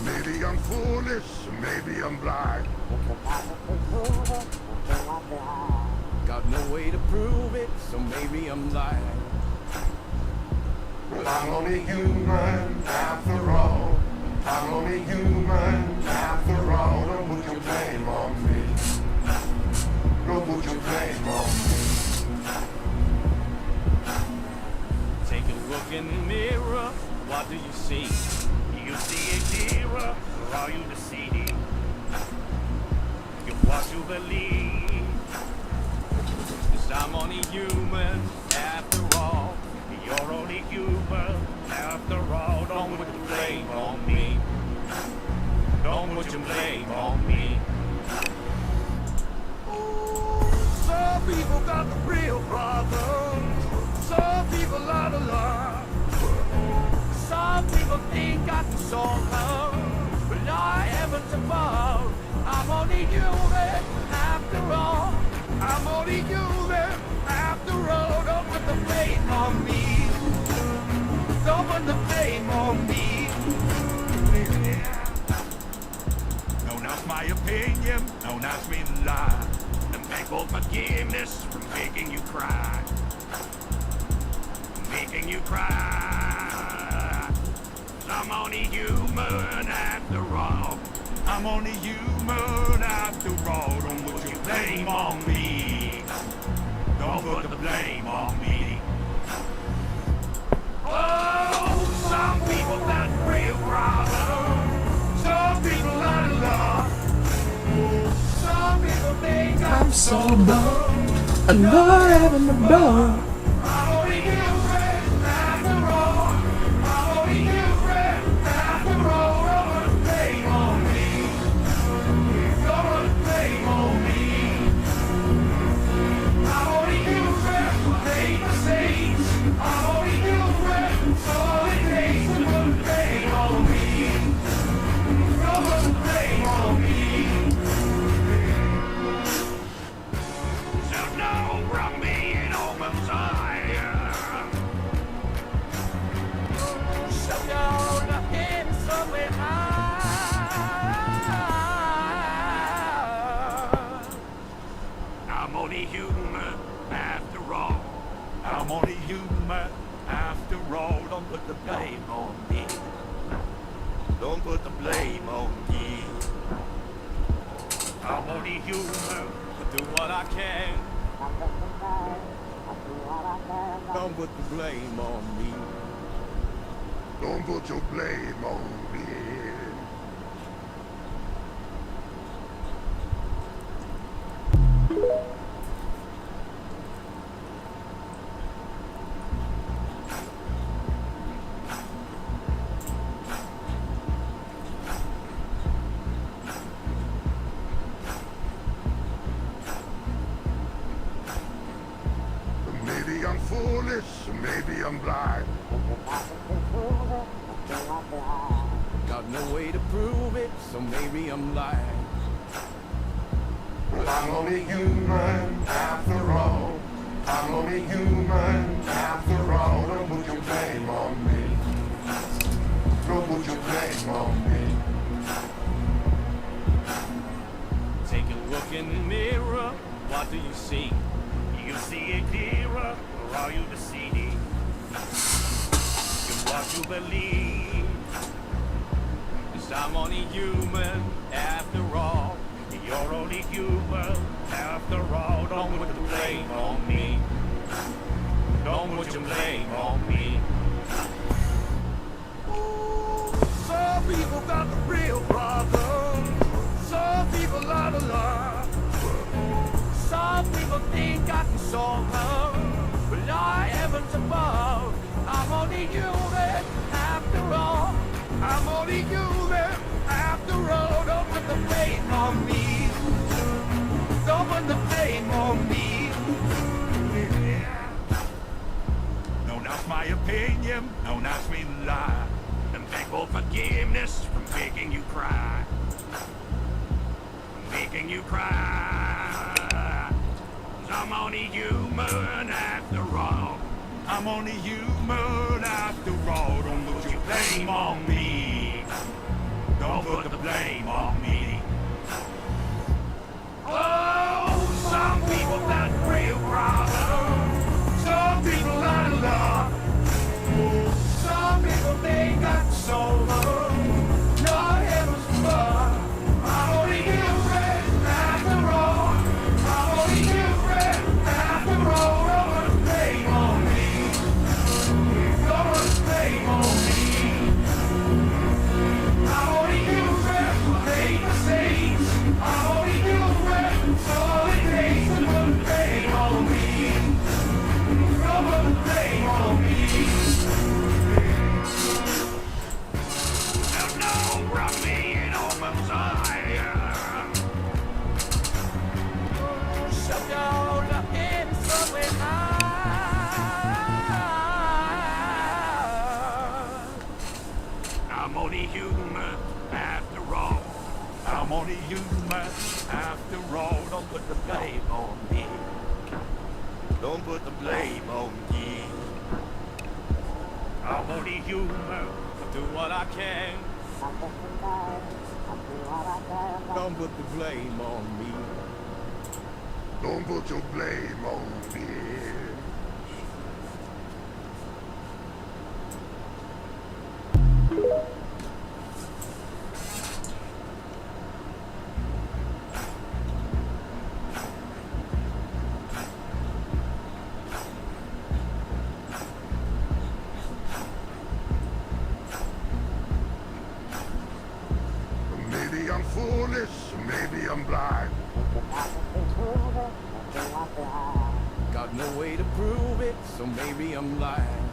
Speaker 15: Maybe I'm foolish, maybe I'm blind.
Speaker 14: Got no way to prove it, so maybe I'm lying.
Speaker 15: But I'm only human after all. I'm only human after all. Don't put your blame on me. Don't put your blame on me.
Speaker 1: look in the mirror, what do you see?
Speaker 18: You see it clearer, or are you deceiving? You what you believe.
Speaker 1: 'Cause I'm only human, after all.
Speaker 18: You're only human, after all.
Speaker 1: Don't put the blame on me. Don't put your blame on me.
Speaker 11: Some people got the real problems. Some people out of love.
Speaker 1: Some people think I can solve them, but I haven't above. I'm only human, after all.
Speaker 11: I'm only human, after all. Don't put the blame on me. Don't put the blame on me.
Speaker 18: Don't ask my opinion, don't ask me to lie. And beg for forgiveness from making you cry. Making you cry. I'm only human after all. I'm only human after all. Don't put your blame on me. Don't put the blame on me.
Speaker 11: Oh, some people got real problems. Some people out of love. Some people think I'm so dumb.
Speaker 2: And I haven't above.
Speaker 11: I'm only human after all. I'm only human after all. Don't put the blame on me. Don't put the blame on me. I'm only human, ain't the saints. I'm only human, so all it takes to put the blame on me. Don't put the blame on me.
Speaker 18: So no from me in all Messiah.
Speaker 1: So you're looking somewhere high.
Speaker 18: I'm only human after all. I'm only human after all. Don't put the blame on me. Don't put the blame on me. I'm only human.
Speaker 1: Do what I can.
Speaker 11: Don't put the blame on me. Don't put your blame on me. Maybe I'm foolish, maybe I'm blind.
Speaker 14: Got no way to prove it, so maybe I'm lying.
Speaker 11: But I'm only human after all. I'm only human after all. Don't put your blame on me. Don't put your blame on me.
Speaker 1: Take a look in the mirror, what do you see?
Speaker 18: You see it clearer, or are you deceiving? You what you believe.
Speaker 1: 'Cause I'm only human, after all.
Speaker 18: You're only human after all.
Speaker 1: Don't put the blame on me. Don't put your blame on me.
Speaker 11: Some people got the real problems. Some people out of love.
Speaker 1: Some people think I can solve them, but I haven't above. I'm only human, after all.
Speaker 11: I'm only human after all. Don't put the blame on me. Don't put the blame on me.
Speaker 18: Don't ask my opinion, don't ask me to lie. And beg for forgiveness from making you cry. Making you cry. 'Cause I'm only human after all. I'm only human after all. Don't put your blame on me. Don't put the blame on me.
Speaker 11: Oh, some people got real problems. Some people out of love. Some people think I can solve them. No heavens above. I'm only human after all. I'm only human after all. Don't put the blame on me. Don't put
Speaker 18: I'm only human after all. I'm only human after all. Don't put the blame on me. Don't put the blame on me. I'm only human. I'll do what I can. Don't put the blame on me.
Speaker 15: Don't put your blame on me. Maybe I'm foolish, maybe I'm blind.
Speaker 14: Got no way to prove it, so maybe I'm lying.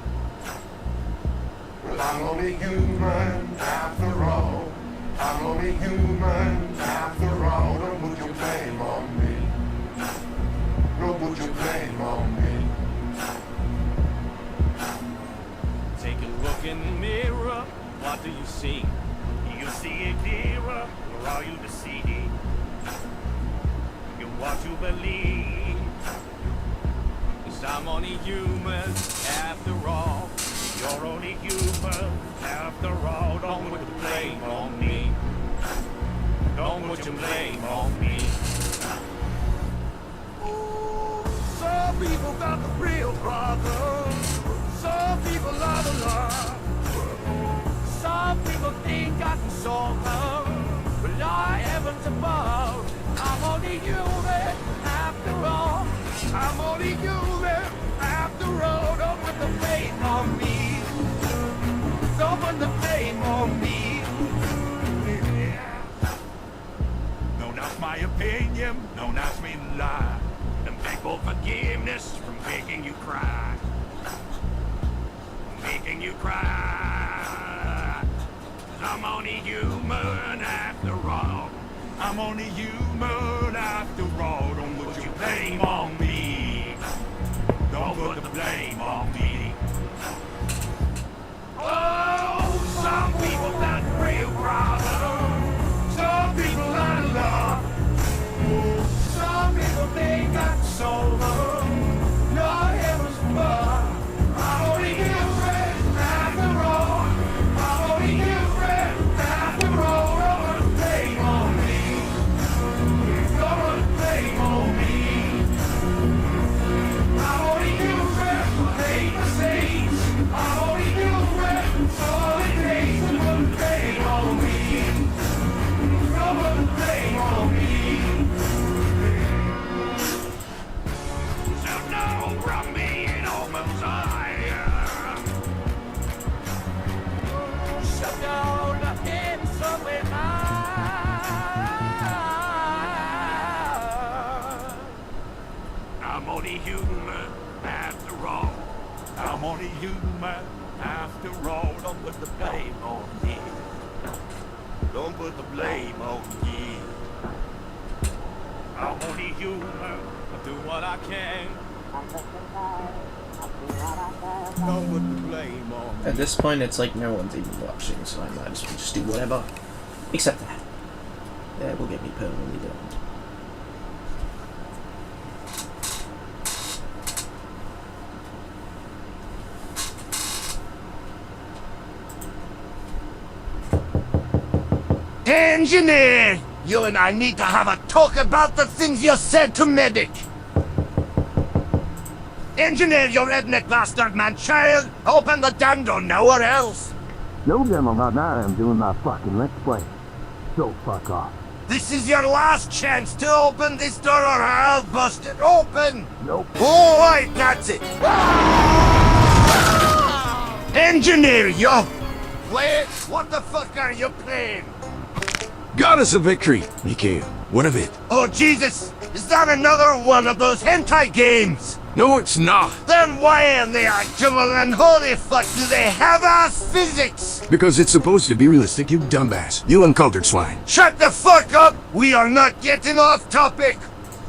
Speaker 15: Well, I'm only human after all. I'm only human after all. Don't put your blame on me. Don't put your blame on me.
Speaker 12: Take a look in the mirror. What do you see? You see it clearer, or are you deceived in what you believe? 'Cause I'm only human after all. You're only human after all. Don't put the blame on me. Don't put your blame on me.
Speaker 18: Some people got the real problem. Some people out of love. Some people think I can solve them, but I heavens above. I'm only human after all. I'm only human after all. Don't put the blame on me. Don't put the blame on me. Don't ask my opinion, don't ask me to lie. And beg for forgiveness from making you cry. Making you cry. I'm only human after all. I'm only human after all. Don't put your blame on me. Don't put the blame on me. Oh, some people got real problems. Some people out of love. Some people think I can solve them. No heavens above. I'm only human after all. I'm only human after all. Don't put the blame on me. Don't put the blame on me. I'm only human, hate the saints. I'm only human, all it takes to put the blame on me. Don't put the blame on me. So no from me in all Messiah. Shut down the head somewhere I'm only human after all. I'm only human after all. Don't put the blame on me. Don't put the blame on me. I'm only human. I'll do what I can. Don't put the blame on me.
Speaker 2: At this point, it's like no one's even watching, so I might as well just do whatever. Except that. That will get me permanently burned.
Speaker 11: Engineer! You and I need to have a talk about the things you said to Medic. Engineer, you redneck bastard, man child! Open the damn door now or else!
Speaker 20: No them about that, I'm doing my fucking let's play. So fuck off.
Speaker 11: This is your last chance to open this door or I'll bust it open!
Speaker 20: Nope.
Speaker 11: Alright, that's it! Engineer, yo! Wait, what the fuck are you playing?
Speaker 14: Got us a victory, Mikhail. What of it?
Speaker 11: Oh Jesus! Is that another one of those hentai games?
Speaker 14: No, it's not.
Speaker 11: Then why in the actual and holy fuck do they have ass physics?
Speaker 14: Because it's supposed to be realistic, you dumbass. You uncultured swine.
Speaker 11: Shut the fuck up! We are not getting off topic!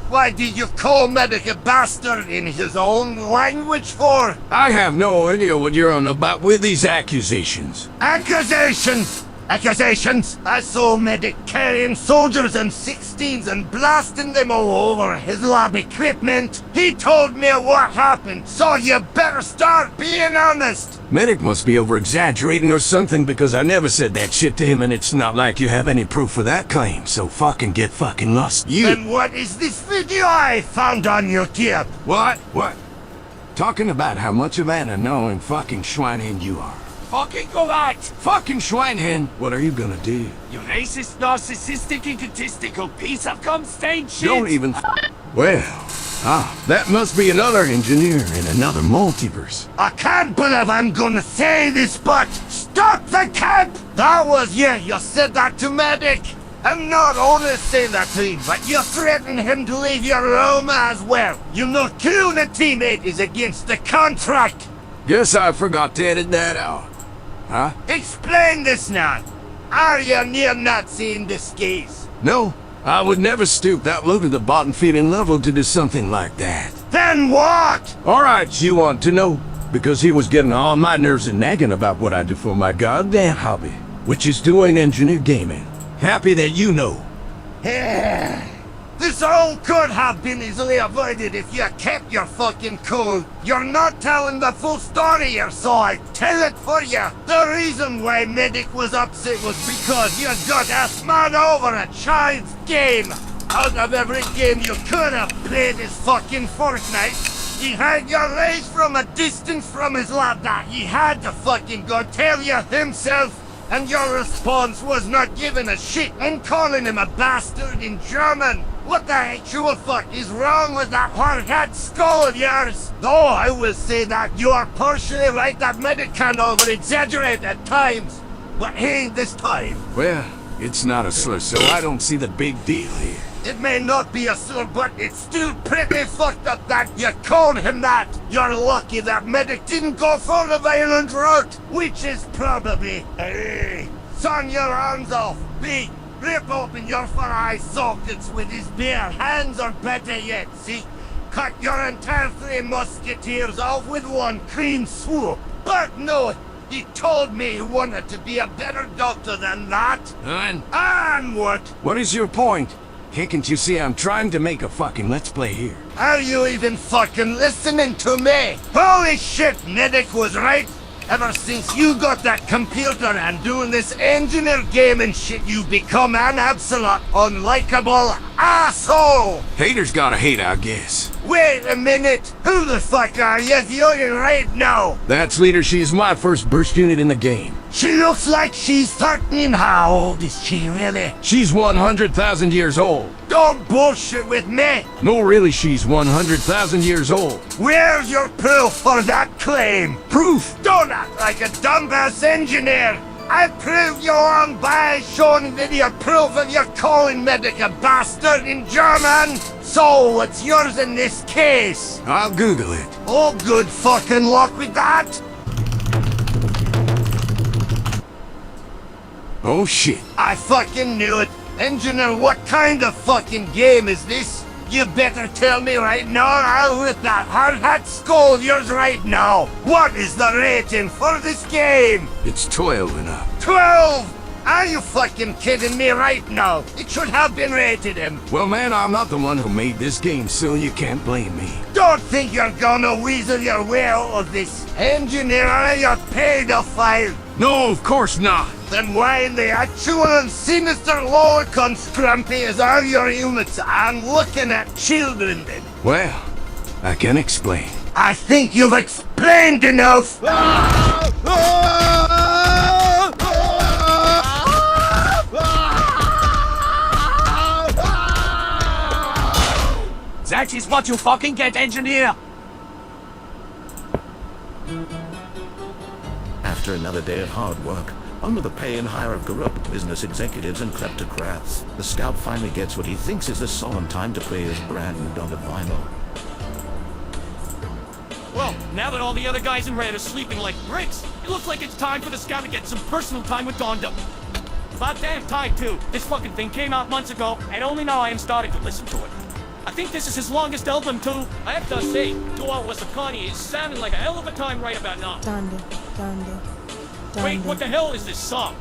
Speaker 11: Why did you call Medic a bastard in his own language for?
Speaker 14: I have no idea what you're on about with these accusations.
Speaker 11: Accusations! Accusations! I saw Medic carrying soldiers and 16s and blasting them all over his lab equipment. He told me what happened, so you better start being honest.
Speaker 14: Medic must be over-exaggerating or something because I never said that shit to him and it's not like you have any proof for that claim, so fucking get fucking lost. You...
Speaker 11: Then what is this video I found on YouTube?
Speaker 14: What? What? Talking about how much of an annoying fucking Schweinhen you are.
Speaker 11: Fucking go that!
Speaker 14: Fucking Schweinhen! What are you gonna do?
Speaker 11: You racist, narcissistic, egotistical piece of cum-stained shit!
Speaker 14: Don't even... Well, that must be another engineer in another multiverse.
Speaker 11: I can't believe I'm gonna say this, but stop the camp! That was you said that to Medic! I'm not only saying that to him, but you threatened him to leave your room as well! You know killing a teammate is against the contract!
Speaker 14: Guess I forgot to edit that out. Huh?
Speaker 11: Explain this now! Are you neo-Nazi in disguise?
Speaker 14: No, I would never stoop that low to the bottom feeding level to do something like that.
Speaker 11: Then what?
Speaker 14: Alright, you want to know? Because he was getting on my nerves and nagging about what I do for my goddamn hobby, which is doing engineer gaming. Happy that you know.
Speaker 11: This all could have been easily avoided if you kept your fucking cool. You're not telling the full story here, so I tell it for you. The reason why Medic was upset was because you got ass man over a child's game. Out of every game you could have played is fucking Fortnite. He had you raised from a distance from his lab that he had to fucking go tell you himself. And your response was not giving a shit and calling him a bastard in German. What the actual fuck is wrong with that hard-hat skull of yours? Though I will say that you are partially right that Medic can over-exaggerate at times. But hey, this time.
Speaker 14: Well, it's not a slur, so I don't see the big deal here.
Speaker 11: It may not be a slur, but it's still pretty fucked up that you called him that. You're lucky that Medic didn't go for the violent route, which is probably, son your arms off, B, rip open your eye sockets with his bare hands, or better yet, see, cut your entire 3 musketeers off with one clean swoop. But no, he told me he wanted to be a better doctor than that. And what?
Speaker 14: What is your point? Can't you see I'm trying to make a fucking Let's Play here?
Speaker 11: Are you even fucking listening to me? Holy shit, Medic was right. Ever since you got that computer and doing this engineer game and shit, you've become an absolute unlikable asshole.
Speaker 14: Haters gotta hate, I guess.
Speaker 11: Wait a minute. Who the fuck are you viewing right now?
Speaker 14: That's Leader. She's my first burst unit in the game.
Speaker 11: She looks like she's 13. How old is she really?
Speaker 14: She's 100,000 years old.
Speaker 11: Don't bullshit with me.
Speaker 14: No, really, she's 100,000 years old.
Speaker 11: Where's your proof for that claim?
Speaker 14: Proof?
Speaker 11: Don't act like a dumbass engineer. I proved you wrong by showing video proof of your calling Medic a bastard in German. So what's yours in this case?
Speaker 14: I'll Google it.
Speaker 11: Oh, good fucking luck with that.
Speaker 14: Oh shit.
Speaker 11: I fucking knew it. Engineer, what kind of fucking game is this? You better tell me right now, or I'll rip that hard-hat skull of yours right now. What is the rating for this game?
Speaker 14: It's 12 and up.
Speaker 11: 12? Are you fucking kidding me right now? It should have been rated M.
Speaker 14: Well, man, I'm not the one who made this game, so you can't blame me.
Speaker 11: Don't think you're gonna weasel your way out of this. Engineer, are you a pedophile?
Speaker 14: No, of course not.
Speaker 11: Then why in the actual and sinister Lord Scrumpy is all your units and looking at children then?
Speaker 14: Well, I can explain.
Speaker 11: I think you've explained enough!
Speaker 13: That is what you fucking get, engineer!
Speaker 21: After another day of hard work, under the pay and hire of corrupt business executives and kleptocrats, the scout finally gets what he thinks is the solemn time to play his brand new dog of vinyl.
Speaker 1: Well, now that all the other guys in Red are sleeping like bricks, it looks like it's time for the scout to get some personal time with Gondo. About damn time, too. This fucking thing came out months ago, and only now I am starting to listen to it. I think this is his longest album too. I have to say, 2 hours of Kanye is sounding like a hell of a time right about now. Wait, what the hell is this song?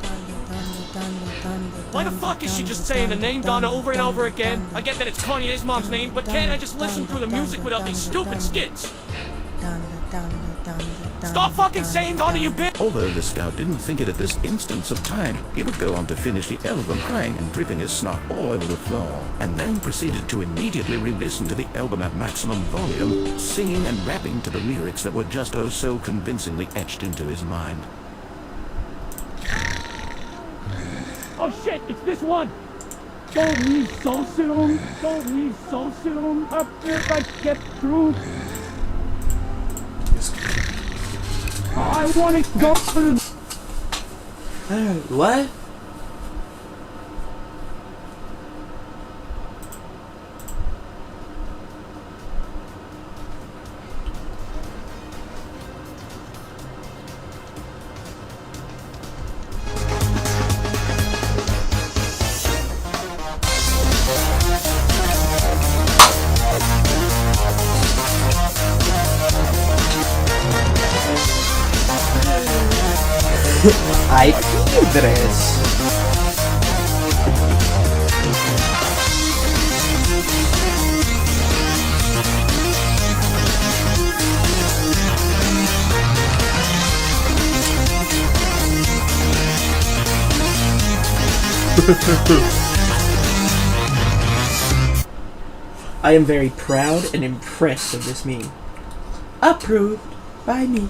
Speaker 1: Why the fuck is she just saying the name Donna over and over again? I get that it's Kanye's mom's name, but can't I just listen through the music without these stupid skits? Stop fucking saying Donna, you bitch!
Speaker 21: Although the scout didn't think it at this instance of time, he would go on to finish the album crying and dripping his snot all over the floor, and then proceeded to immediately re-listen to the album at maximum volume, singing and rapping to the lyrics that were just oh so convincingly etched into his mind.
Speaker 1: Oh shit, it's this one! Don't need so soon, don't need so soon, up if I get through. I wanna go through.
Speaker 2: What?
Speaker 5: Hay piedras.
Speaker 2: I am very proud and impressed of this meme. Approved by me.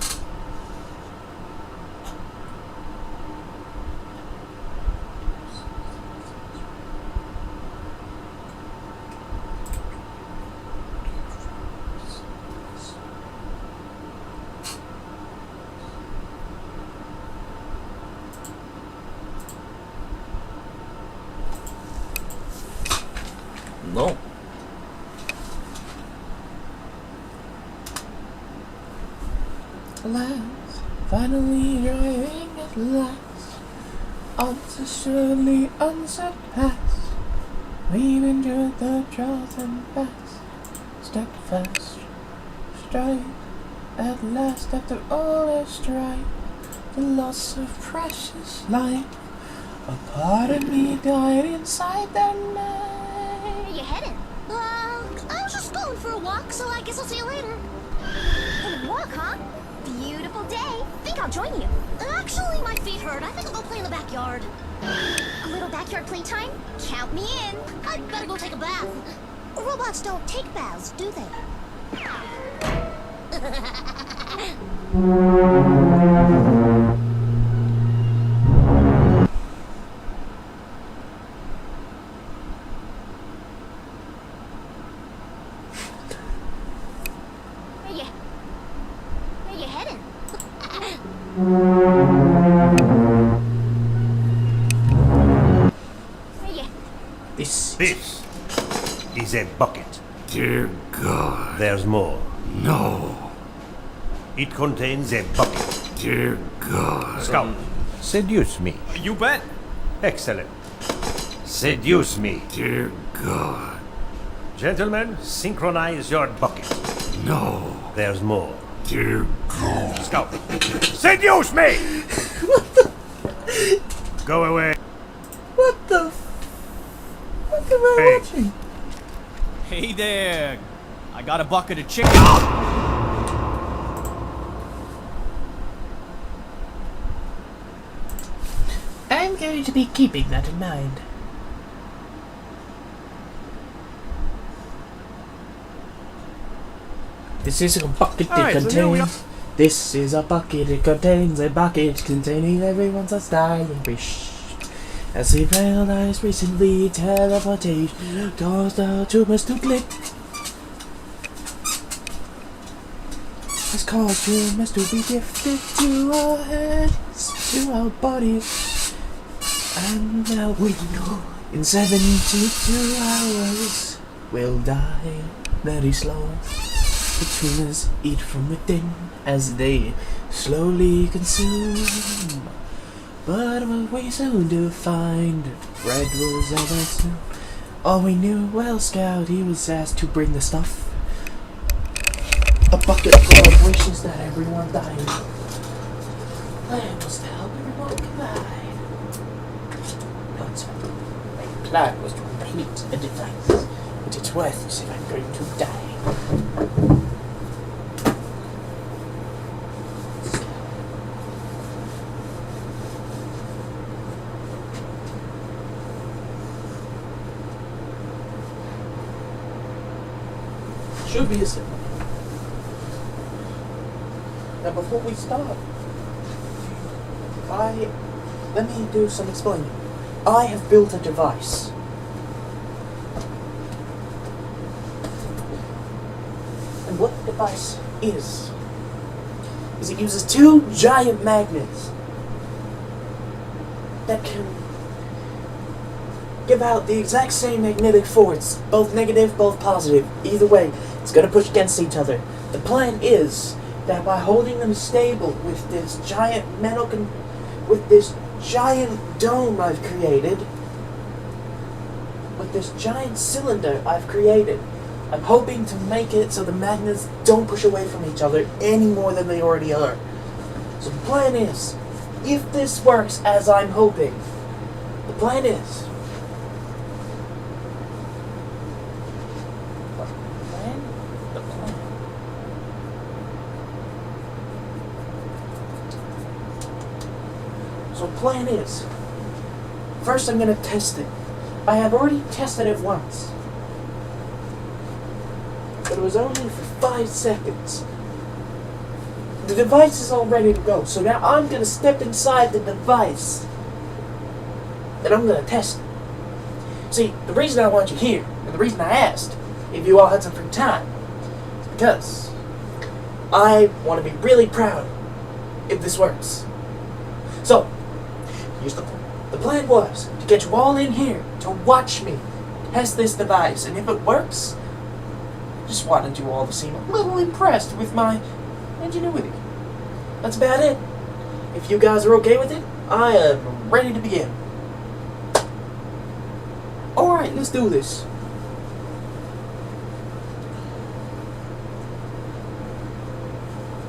Speaker 5: No.
Speaker 2: Alas, finally driving at last, unsurely unsurpassed. We've endured the drought and fast, stepped fast, stride. At last, after all our strife, the loss of precious life, a part of me died inside that night.
Speaker 3: Where you headed? I was just going for a walk, so I guess I'll see you later. A walk, huh? Beautiful day. Think I'll join you. Actually, my feet hurt. I think I'll go play in the backyard. A little backyard playtime? Count me in. I'd better go take a bath. Robots don't take baths, do they? Where you headed?
Speaker 11: This is a bucket. Dear God. There's more. No. It contains a bucket. Dear God. Scout, seduce me.
Speaker 19: You bet.
Speaker 11: Excellent. Seduce me.
Speaker 15: Dear God.
Speaker 11: Gentlemen, synchronize your bucket.
Speaker 15: No.
Speaker 11: There's more.
Speaker 15: Dear God.
Speaker 11: Scout, seduce me! Go away.
Speaker 2: What the fuck am I watching?
Speaker 1: Hey there. I got a bucket of chicken.
Speaker 2: I'm going to be keeping that in mind. This is a bucket that contains. This is a bucket, it contains a bucket containing everyone's dying wish. As he realized recently, teleportation caused our tumors to click. Has caused tumors to be gifted to our heads, to our bodies. And now we know in 72 hours we'll die very slow. The tumors eat from within as they slowly consume. But we'll we soon to find bread was ever soon. All we knew, well, Scout, he was asked to bring the stuff. A bucket full of wishes that everyone died. Plan was to help everyone combine. But my plan was to complete a device. But it's worthless if I'm going to die. Should be a simple. Now before we start, let me do some explaining. I have built a device. And what the device is it uses two giant magnets that can give out the exact same magnetic force, both negative, both positive. Either way, it's going to push against each other. The plan is that by holding them stable with this giant with this giant dome I've created, with this giant cylinder I've created, I'm hoping to make it so the magnets don't push away from each other any more than they already are. So the plan is, if this works as I'm hoping, the plan is, plan is, first I'm going to test it. I have already tested it once, but it was only for 5 seconds. The device is all ready to go, so now I'm going to step inside the device and I'm going to test it. See, the reason I want you here, and the reason I asked if you all had some free time, is because I want to be really proud if this works. So, the plan was to get you all in here to watch me test this device, and if it works, just wanted you all to seem a little impressed with my ingenuity. That's about it. If you guys are okay with it, I am ready to begin. Alright, let's do this.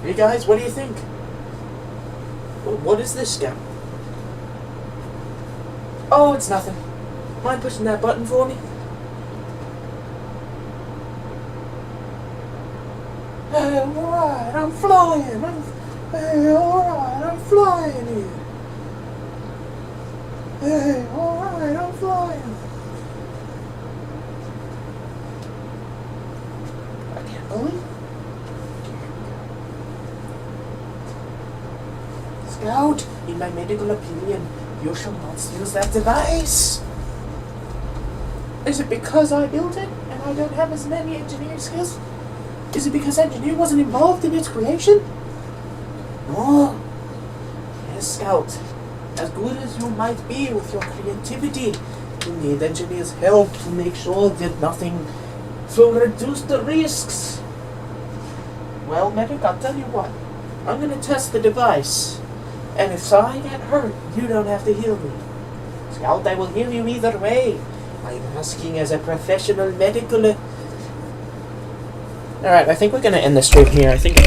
Speaker 2: Hey guys, what do you think? What is this, Scout? Oh, it's nothing. Mind pushing that button for me? Hey, alright, I'm flying. Hey, alright, I'm flying here. Hey, alright, I'm flying. I can't believe it. Scout, in my medical opinion, you shall not use that device. Is it because I built it and I don't have as many engineering skills? Is it because engineer wasn't involved in its creation? No. Yes, Scout. As good as you might be with your creativity, you need engineer's help to make sure that nothing will reduce the risks. Well, Medic, I'll tell you what. I'm going to test the device. And if I get hurt, you don't have to heal me. Scout, I will heal you either way. I'm asking as a professional medical... Alright, I think we're going to end the stream here. I think